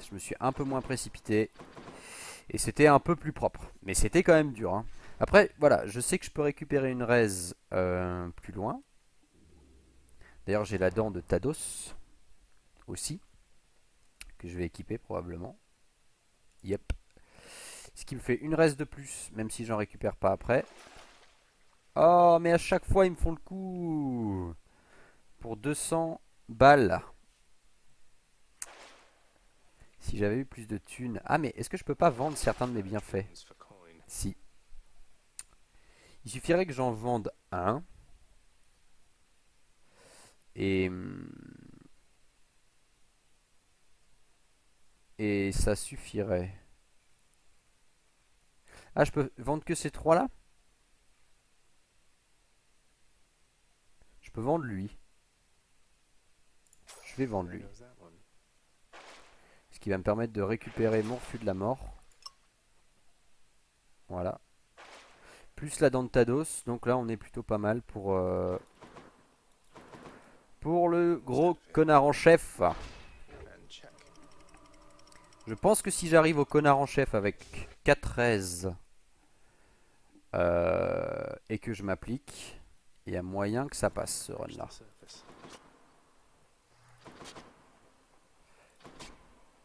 je me suis un peu moins précipité. Et c'était un peu plus propre. Mais c'était quand même dur. Hein. Après, voilà, je sais que je peux récupérer une raise plus loin. D'ailleurs, j'ai la dent de Tados aussi. Que je vais équiper probablement. Yep. Ce qui me fait une raise de plus, même si j'en récupère pas après. Oh, mais à chaque fois, ils me font le coup. Pour 200 balles. Si j'avais eu plus de thunes. Ah, mais est-ce que je peux pas vendre certains de mes bienfaits? Si. Il suffirait que j'en vende un. Et ça suffirait. Ah, je peux vendre que ces trois-là? Je peux vendre lui. Je vais vendre lui. Ce qui va me permettre de récupérer mon refus de la mort. Voilà. Plus la dent de Tados. Donc là, on est plutôt pas mal pour le gros connard en chef. Je pense que si j'arrive au connard en chef avec 4 aises et que je m'applique, il y a moyen que ça passe ce run là.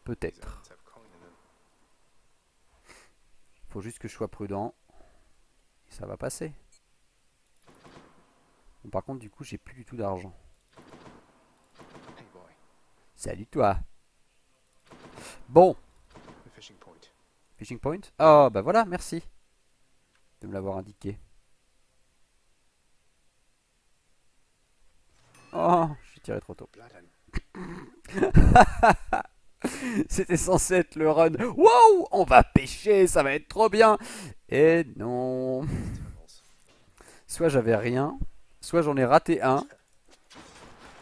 Peut-être. Faut juste que je sois prudent. Et ça va passer. Bon, par contre, du coup, j'ai plus du tout d'argent. Salut toi. Bon. Fishing point. Oh, bah voilà, merci de me l'avoir indiqué. Oh, j'ai tiré trop tôt. C'était censé être le run. Wow, on va pêcher, ça va être trop bien. Et non. Soit j'avais rien, soit j'en ai raté un,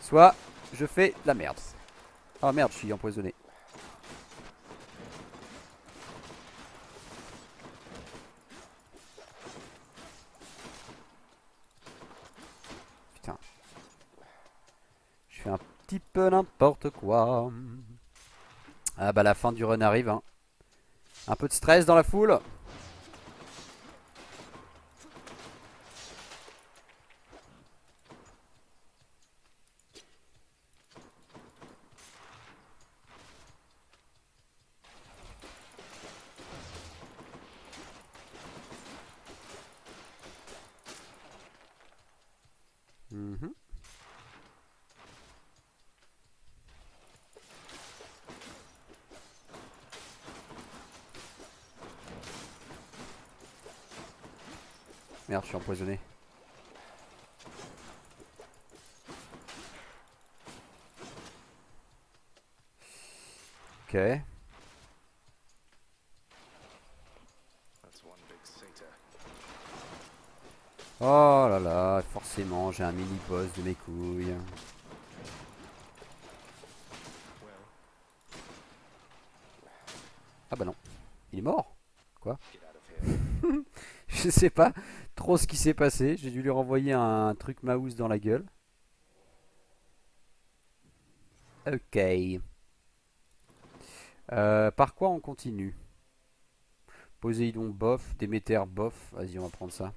soit je fais de la merde. Oh merde, je suis empoisonné. Putain. Je fais un petit peu n'importe quoi. Ah bah la fin du run arrive. Hein. Un peu de stress dans la foule. Mhm. Merde, je suis empoisonné. Ok. Oh là là, forcément, j'ai un mini-boss de mes couilles. Ah bah non, il est mort. Quoi? Je sais pas trop ce qui s'est passé. J'ai dû lui renvoyer un truc mouse dans la gueule. Ok. Par quoi on continue? Poséidon bof, Déméter bof. Vas-y, on va prendre ça.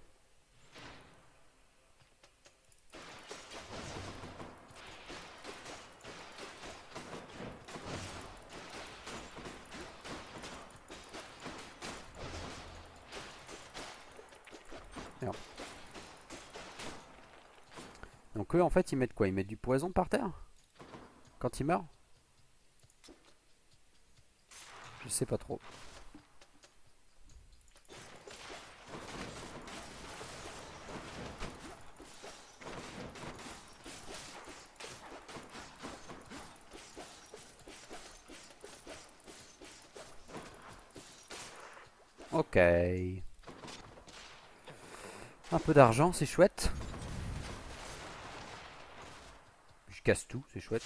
Merde. Donc eux en fait ils mettent quoi? Ils mettent du poison par terre? Quand ils meurent? Je sais pas trop. Ok. Un peu d'argent, c'est chouette. Je casse tout, c'est chouette.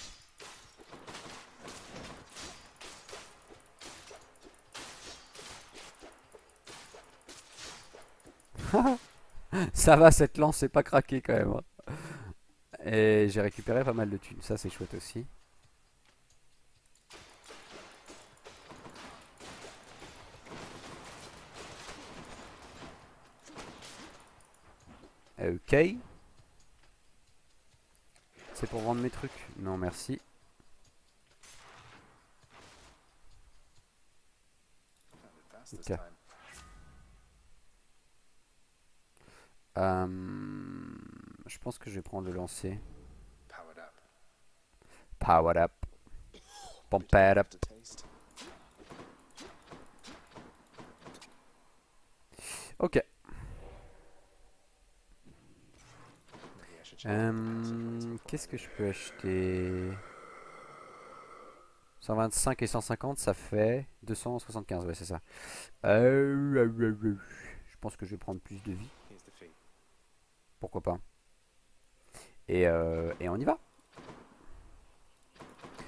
Ça va, cette lance c'est pas craqué quand même, hein. Et j'ai récupéré pas mal de thunes, ça c'est chouette aussi. Ok. C'est pour vendre mes trucs? Non, merci. Ok. Je pense que je vais prendre le lancer. Powered up. Pumped up. Ok. Qu'est-ce que je peux acheter? 125 et 150, ça fait 275, ouais c'est ça. Je pense que je vais prendre plus de vie. Pourquoi pas. Et on y va.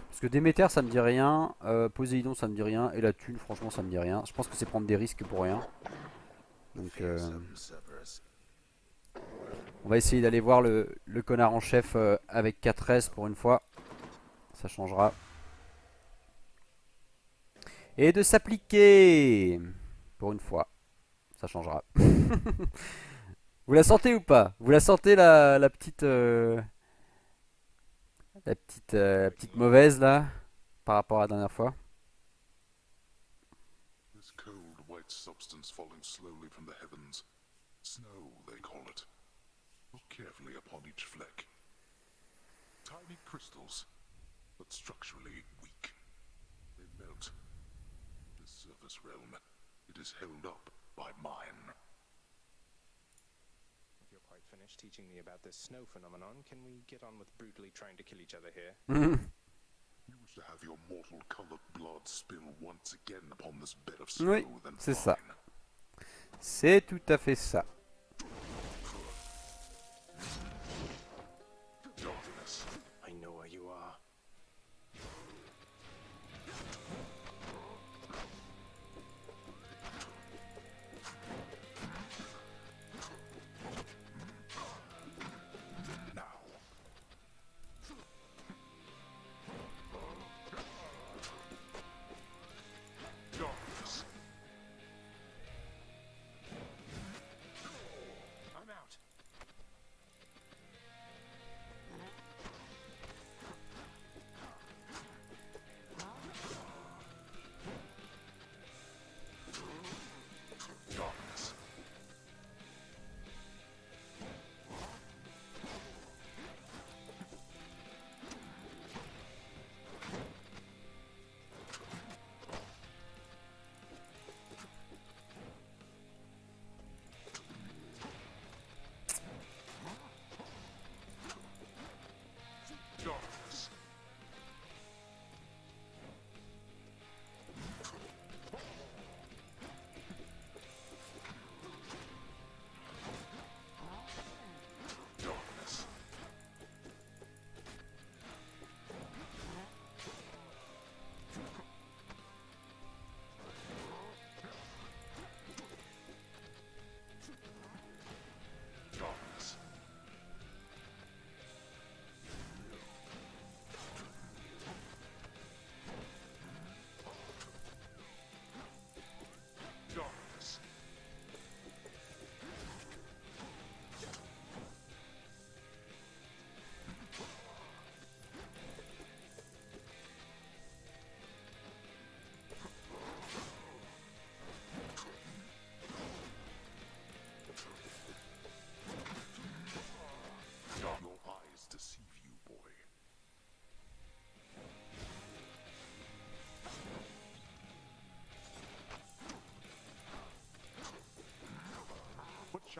Parce que Déméter ça me dit rien, Poséidon ça me dit rien, et la thune franchement ça me dit rien. Je pense que c'est prendre des risques pour rien. Donc on va essayer d'aller voir le connard en chef avec 4S pour une fois. Ça changera. Et de s'appliquer pour une fois. Ça changera. Vous la sentez ou pas? Vous la sentez la petite la petite mauvaise là par rapport à la dernière fois? This cold white substance falling slowly from the heavens. Snow, they call it. Look carefully upon each fleck. Tiny crystals, but structurally weak. They melt. This surface realm, it is held up by mine. If you're quite finished teaching me about this snow phenomenon, can we get on with brutally trying to kill each other here? You wish to have your mortal-colored blood spill once again upon this bed of snow, Oui, then c'est fine. ça. C'est tout à fait ça. Darkness. I know where you are. Now. Darkness.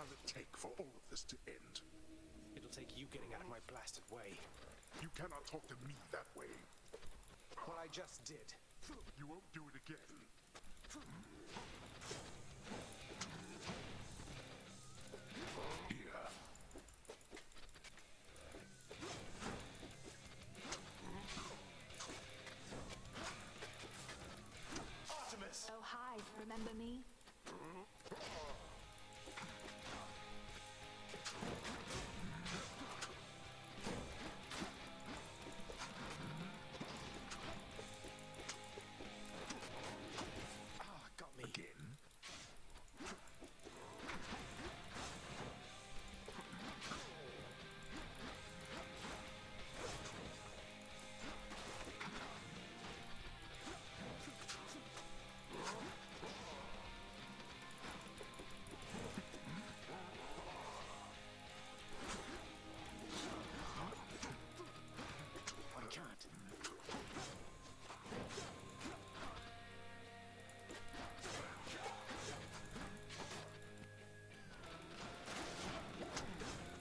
does it take for all of this to end? It'll take you getting out of my blasted way. You cannot talk to me that way. What I just did. You won't do it again. Here. Artemis! Oh, hi. Remember me? Ah, got me. Again. I can't.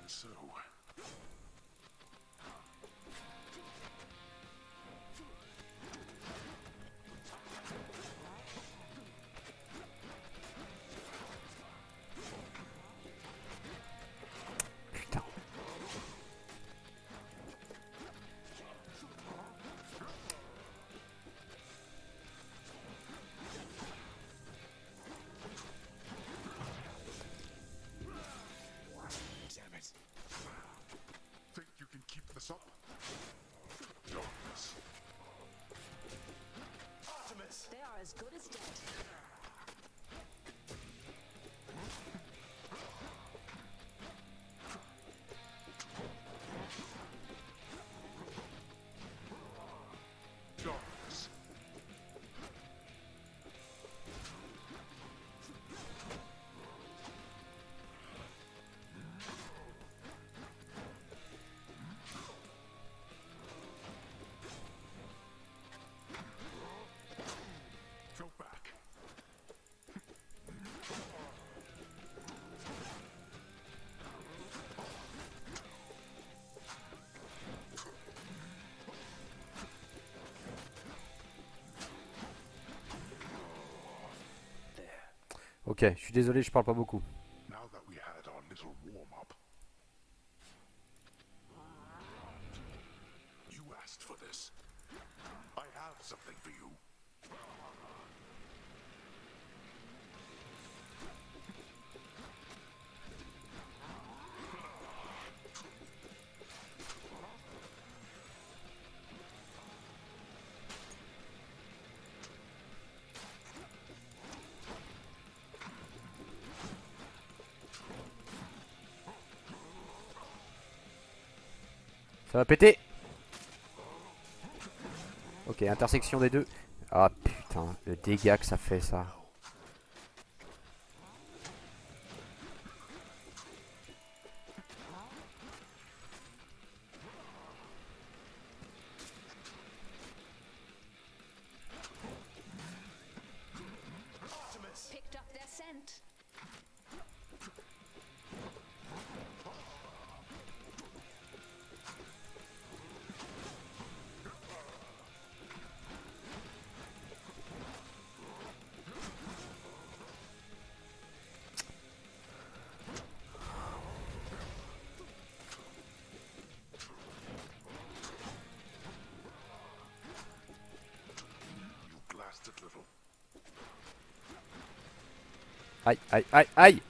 So, Putain. Damn it. think you can keep this up? Darkness. Artemis! They are as good as dead. Darkness. Go back. Ok, je suis désolé, je parle pas beaucoup. Now that we had our little warm-up. You asked for this. I have something for you. Ça va péter. Ok, intersection des deux. Ah putain, le dégât que ça fait ça. Picked up their scent. You blasted little. Aïe, aïe, aïe, aïe.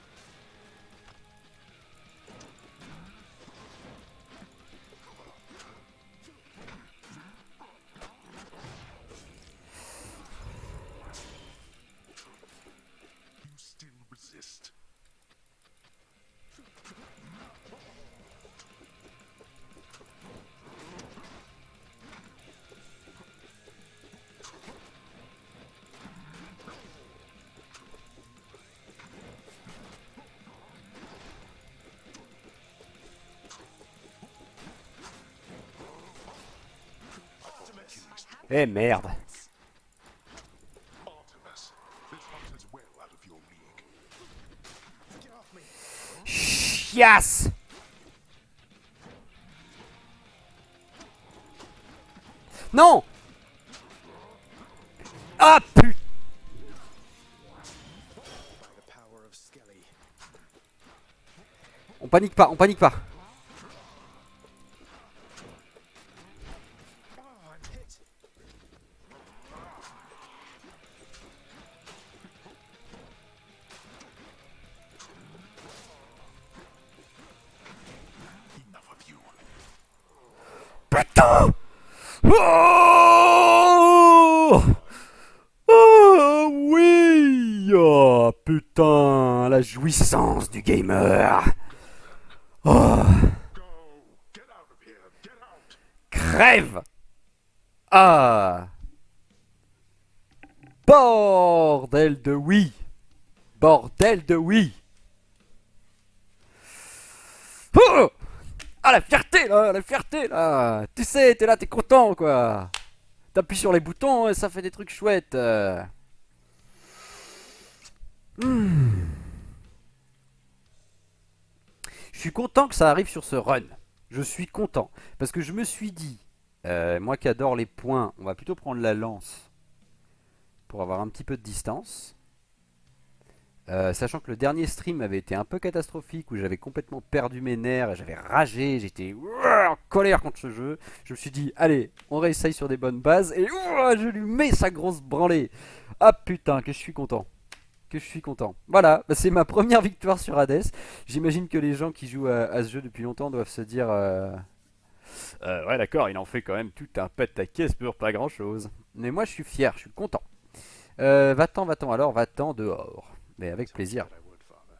You still resist. Eh merde. Artemis, this hunt is well out of your league. Get off me! Yes! Non! Ah putain! By the power of Skelly. On panique pas, on panique pas. Oh, I'm hit. Enough of you. Putain! Oh! Oh oui! Oh putain! La jouissance du gamer! Oh! Go! Get out of here! Get out! Crève! Ah! Bordel de oui! Bordel de oui! Oh! Ah la fierté là! La fierté là! Tu sais, t'es là, t'es content quoi! T'appuies sur les boutons et ça fait des trucs chouettes. Hmm. Je suis content que ça arrive sur ce run. Je suis content. Parce que je me suis dit, moi qui adore les points, on va plutôt prendre la lance pour avoir un petit peu de distance. Sachant que le dernier stream avait été un peu catastrophique, où j'avais complètement perdu mes nerfs, et j'avais ragé, j'étais en colère contre ce jeu. Je me suis dit, allez, on réessaye sur des bonnes bases, et je lui mets sa grosse branlée. Ah putain, que je suis content. Que je suis content. Voilà, bah, c'est ma première victoire sur Hades. J'imagine que les gens qui jouent à ce jeu depuis longtemps doivent se dire... ouais d'accord, il en fait quand même tout un pataquès pour pas grand chose. Mais moi je suis fier, je suis content. Va-t'en, va-t'en alors, va-t'en dehors. Mais avec plaisir. Said I would, Father.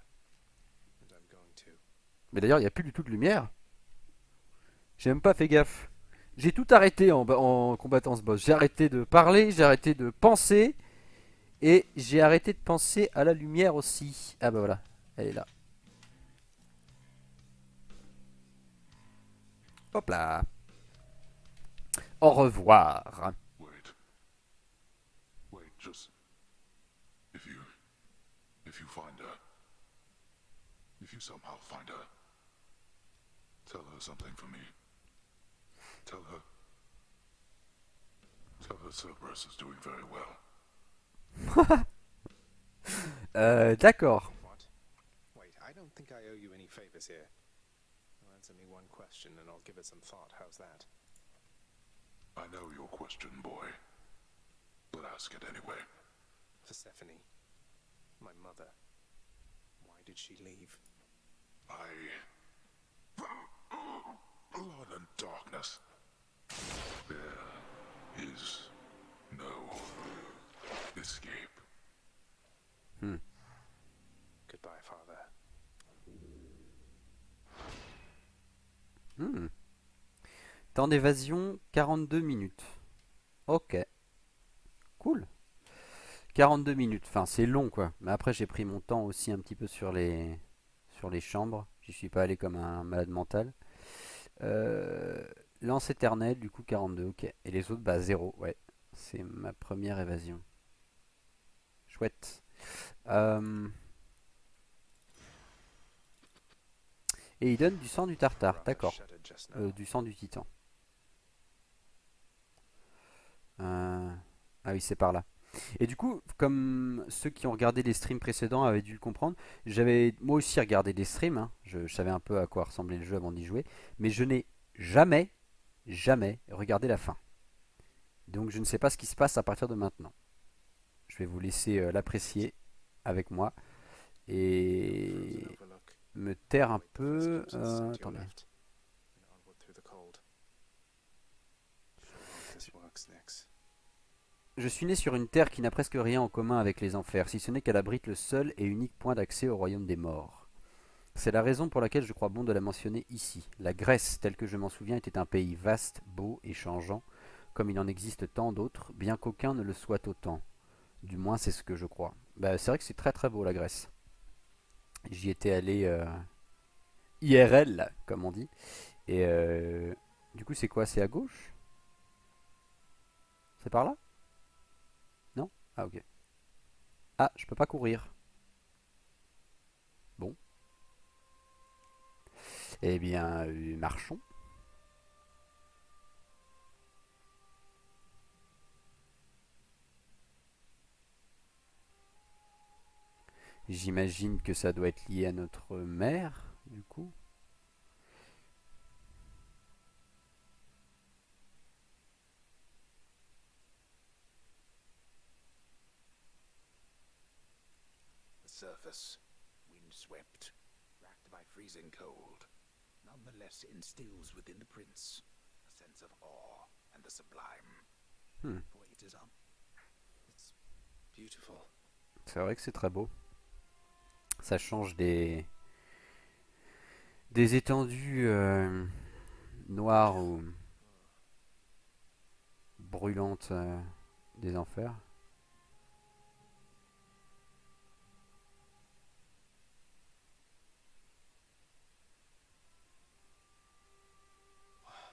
And I'm going to. Mais d'ailleurs, il n'y a plus du tout de lumière. J'ai même pas fait gaffe. J'ai tout arrêté en combattant ce boss. J'ai arrêté de parler, j'ai arrêté de penser. Et j'ai arrêté de penser à la lumière aussi. Ah bah voilà, elle est là. Hop là. Au revoir. Wait. Wait, just... If you find her... If you somehow find her... Tell her something for me. Tell her... Tell her Cerberus is doing very well. D'accord. What? Wait, I don't think I owe you any favors here. Answer me one question and I'll give it some thought. How's that? I know your question, boy. But ask it anyway. Persephone. My mother. Why did she leave? Blood and darkness. There is no escape. Goodbye, Father. Temps d'évasion, 42 minutes. Ok. Cool. 42 minutes. Enfin, c'est long, quoi. Mais après, j'ai pris mon temps aussi un petit peu sur les chambres. J'y suis pas allé comme un malade mental. Lance éternelle, du coup, 42. Ok. Et les autres, bah, 0. Ouais. C'est ma première évasion. Chouette. Et il donne du sang du tartare. D'accord. Du sang du titan. Ah oui, c'est par là. Et du coup, comme ceux qui ont regardé les streams précédents avaient dû le comprendre, j'avais moi aussi regardé des streams, hein. Je savais un peu à quoi ressemblait le jeu avant d'y jouer, mais je n'ai jamais regardé la fin. Donc je ne sais pas ce qui se passe à partir de maintenant. Je vais vous laisser l'apprécier avec moi et me taire un peu. Attendez. Je suis né sur une terre qui n'a presque rien en commun avec les enfers, si ce n'est qu'elle abrite le seul et unique point d'accès au royaume des morts. C'est la raison pour laquelle je crois bon de la mentionner ici. La Grèce, telle que je m'en souviens, était un pays vaste, beau et changeant, comme il en existe tant d'autres, bien qu'aucun ne le soit autant. Du moins, c'est ce que je crois. Bah, c'est vrai que c'est très très beau la Grèce. J'y étais allé IRL, comme on dit. Et du coup, c'est quoi? C'est à gauche? C'est par là? Non? Ah, ok. Ah, je peux pas courir. Bon. Eh bien, marchons. J'imagine que ça doit être lié à notre mère, du coup. The surface, windswept, racked by freezing cold, nonetheless instills within the prince a sense of awe and the sublime. For it is It's beautiful. C'est vrai que c'est très beau. Ça change des étendues noires ou brûlantes des enfers.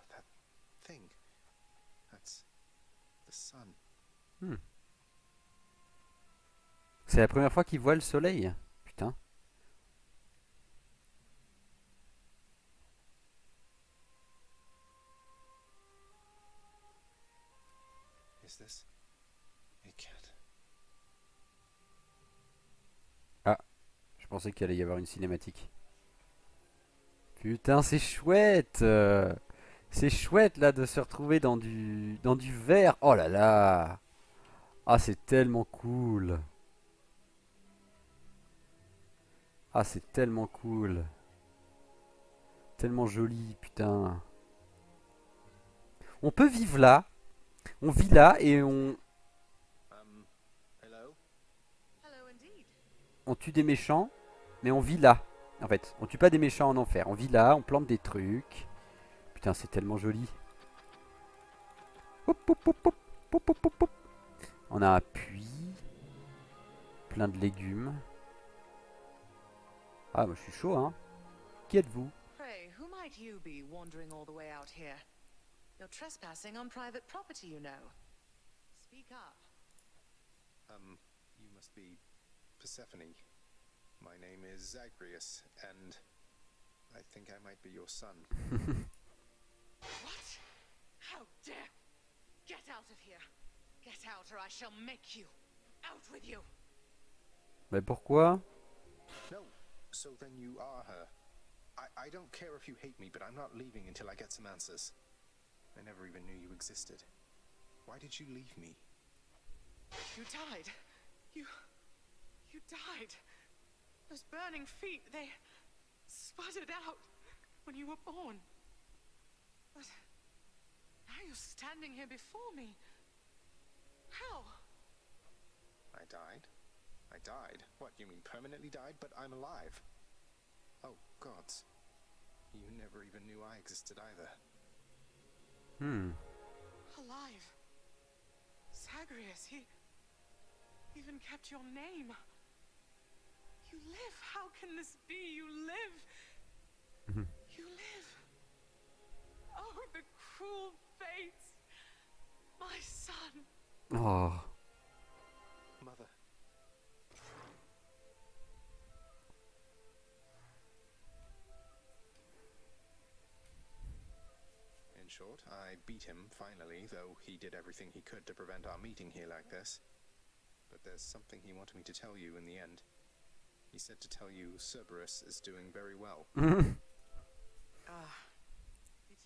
That thing. That's the sun. C'est la première fois qu'il voit le soleil. Putain. Is this a cat? Ah, je pensais qu'il allait y avoir une cinématique. Putain, c'est chouette. C'est chouette là de se retrouver dans du vert. Oh là là. Ah, c'est tellement cool. Ah, c'est tellement cool. Tellement joli, putain. On peut vivre là. On vit là et Hello? on tue des méchants, mais on vit là. En fait, on tue pas des méchants en enfer. On vit là, on plante des trucs. Putain, c'est tellement joli. Hop, hop, hop, hop, hop, hop, hop, hop. On a un puits. Plein de légumes. Ah, moi je suis chaud, hein. Qui êtes-vous? Pray, who might you be wandering all the way out here? You're trespassing on private property, you know. Speak up. You must be Persephone. My name is Zagreus, and I think I might be your son. What? How dare! Get out of here! Get out, or I shall make you! Out with you! Mais pourquoi? No, so then you are her. I don't care if you hate me, but I'm not leaving until I get some answers. I never even knew you existed. Why did you leave me? You died. You died. Those burning feet, they sputtered out when you were born. But now you're standing here before me. How? I died? I died? What, you mean permanently died? But I'm alive. Oh, gods. You never even knew I existed either. Alive. Zagreus, he even kept your name. You live. How can this be? You live. You live. Oh, the cruel fates. My son. Oh. Mother. In short, I beat him finally, though he did everything he could to prevent our meeting here like this. But there's something he wanted me to tell you in the end. He said to tell you Cerberus is doing very well. He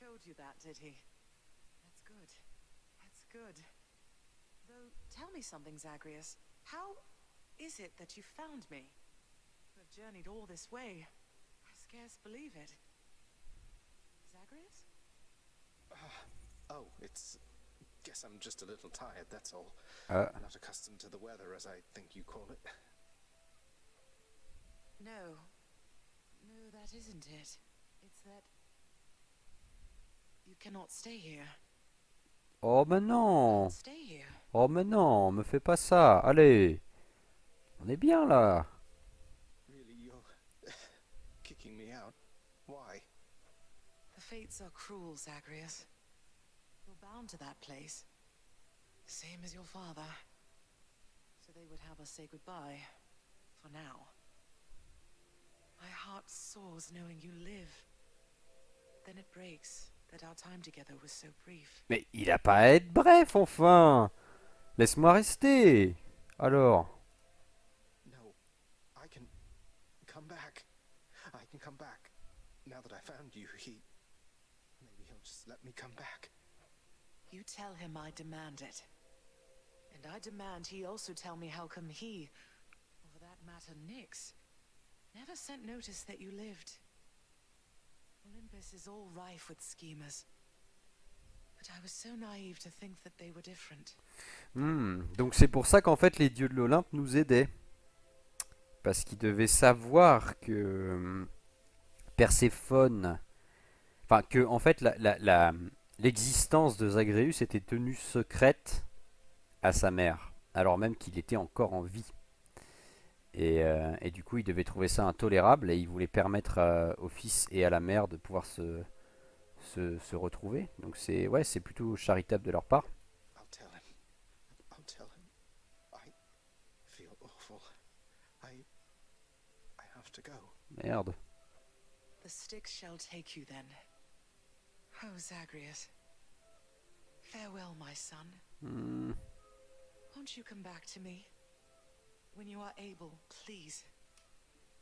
told you that, did he? That's good. That's good. Though, tell me something, Zagreus. How is it that you found me? To have journeyed all this way. I scarce believe it. Zagreus? Oh, it's... Guess I'm just a little tired, that's all. Not accustomed to the weather, as I think you call it. No. No, that isn't it. It's that... You cannot stay here. Oh mais non. Stay here. Oh mais non, me fais pas ça. Allez. On est bien là. Really, you're kicking me out? Why? The fates are cruel, Zagreus. You're bound to that place. Same as your father. So they would have us say goodbye. For now. My heart soars knowing you live. breaks that our time together was so brief. Mais il a pas à être bref, enfin. Laisse-moi rester. Alors. No, I can come back. I can come back. Now that I found you, maybe he'll just let me come back. You tell him I demand it. And I demand he also tell me how come he, or for that matter Nyx, never sent notice that you lived. Olympus is all rife with schemers. But I was so naive to think that they were different. Donc c'est pour ça qu'en fait les dieux de l'Olympe nous aidaient. Parce qu'ils devaient savoir que Perséphone... Enfin, que en fait l'existence de Zagreus était tenue secrète à sa mère, alors même qu'il était encore en vie. Et du coup, il devait trouver ça intolérable et il voulait permettre au fils et à la mère de pouvoir se retrouver. Donc c'est plutôt charitable de leur part. I'll tell him. I'll tell him. I feel awful. I have to go. Merde. The Styx shall take you then. Oh, Zagreus. Farewell, my son. Won't you come back to me? When you are able, please.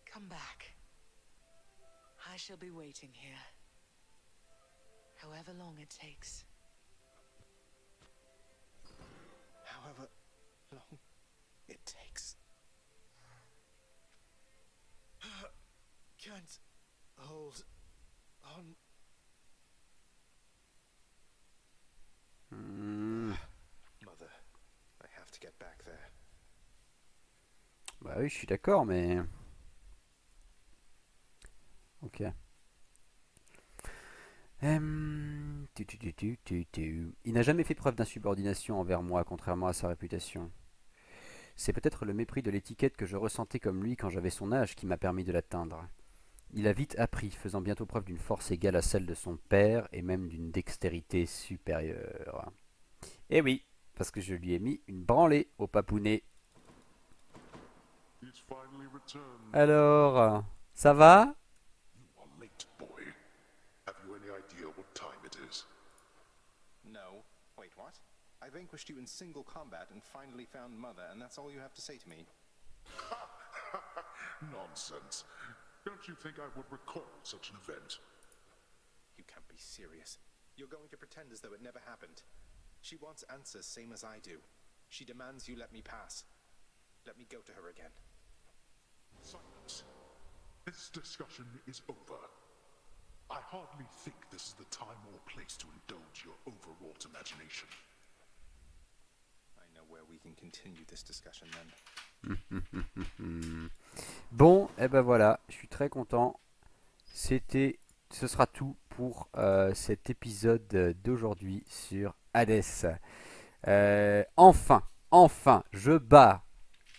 Come back. I shall be waiting here. However long it takes. However long it takes. Can't hold on. Mother, I have to get back there. Bah oui, je suis d'accord, mais... Ok. Il n'a jamais fait preuve d'insubordination envers moi, contrairement à sa réputation. C'est peut-être le mépris de l'étiquette que je ressentais comme lui quand j'avais son âge qui m'a permis de l'atteindre. Il a vite appris, faisant bientôt preuve d'une force égale à celle de son père et même d'une dextérité supérieure. Eh oui, parce que je lui ai mis une branlée au papounet. He's finally returned. Alors, ça va? You are late, boy. Have you any idea what time it is? No. Wait, what? I vanquished you in single combat and finally found Mother, and that's all you have to say to me? Nonsense. Don't you think I would recall such an event? You can't be serious. You're going to pretend as though it never happened. She wants answers, same as I do. She demands you let me pass. Let me go to her again. Silence. This discussion is over. I hardly think this is the time or place to indulge your overwrought imagination. I know where we can continue this discussion then. Bon, et ben voilà, je suis très content. Ce sera tout pour cet épisode d'aujourd'hui sur Hades. Enfin, je bats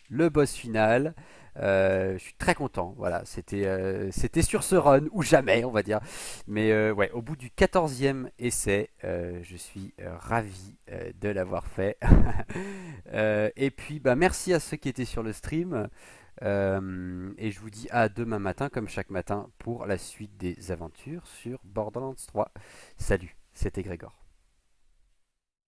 le boss final. Je suis très content. Voilà, c'était sur ce run ou jamais, on va dire. Mais ouais, au bout du 14e essai, je suis ravi de l'avoir fait. Et puis, bah, merci à ceux qui étaient sur le stream. Et je vous dis à demain matin, comme chaque matin, pour la suite des aventures sur Borderlands 3. Salut, c'était Grégor.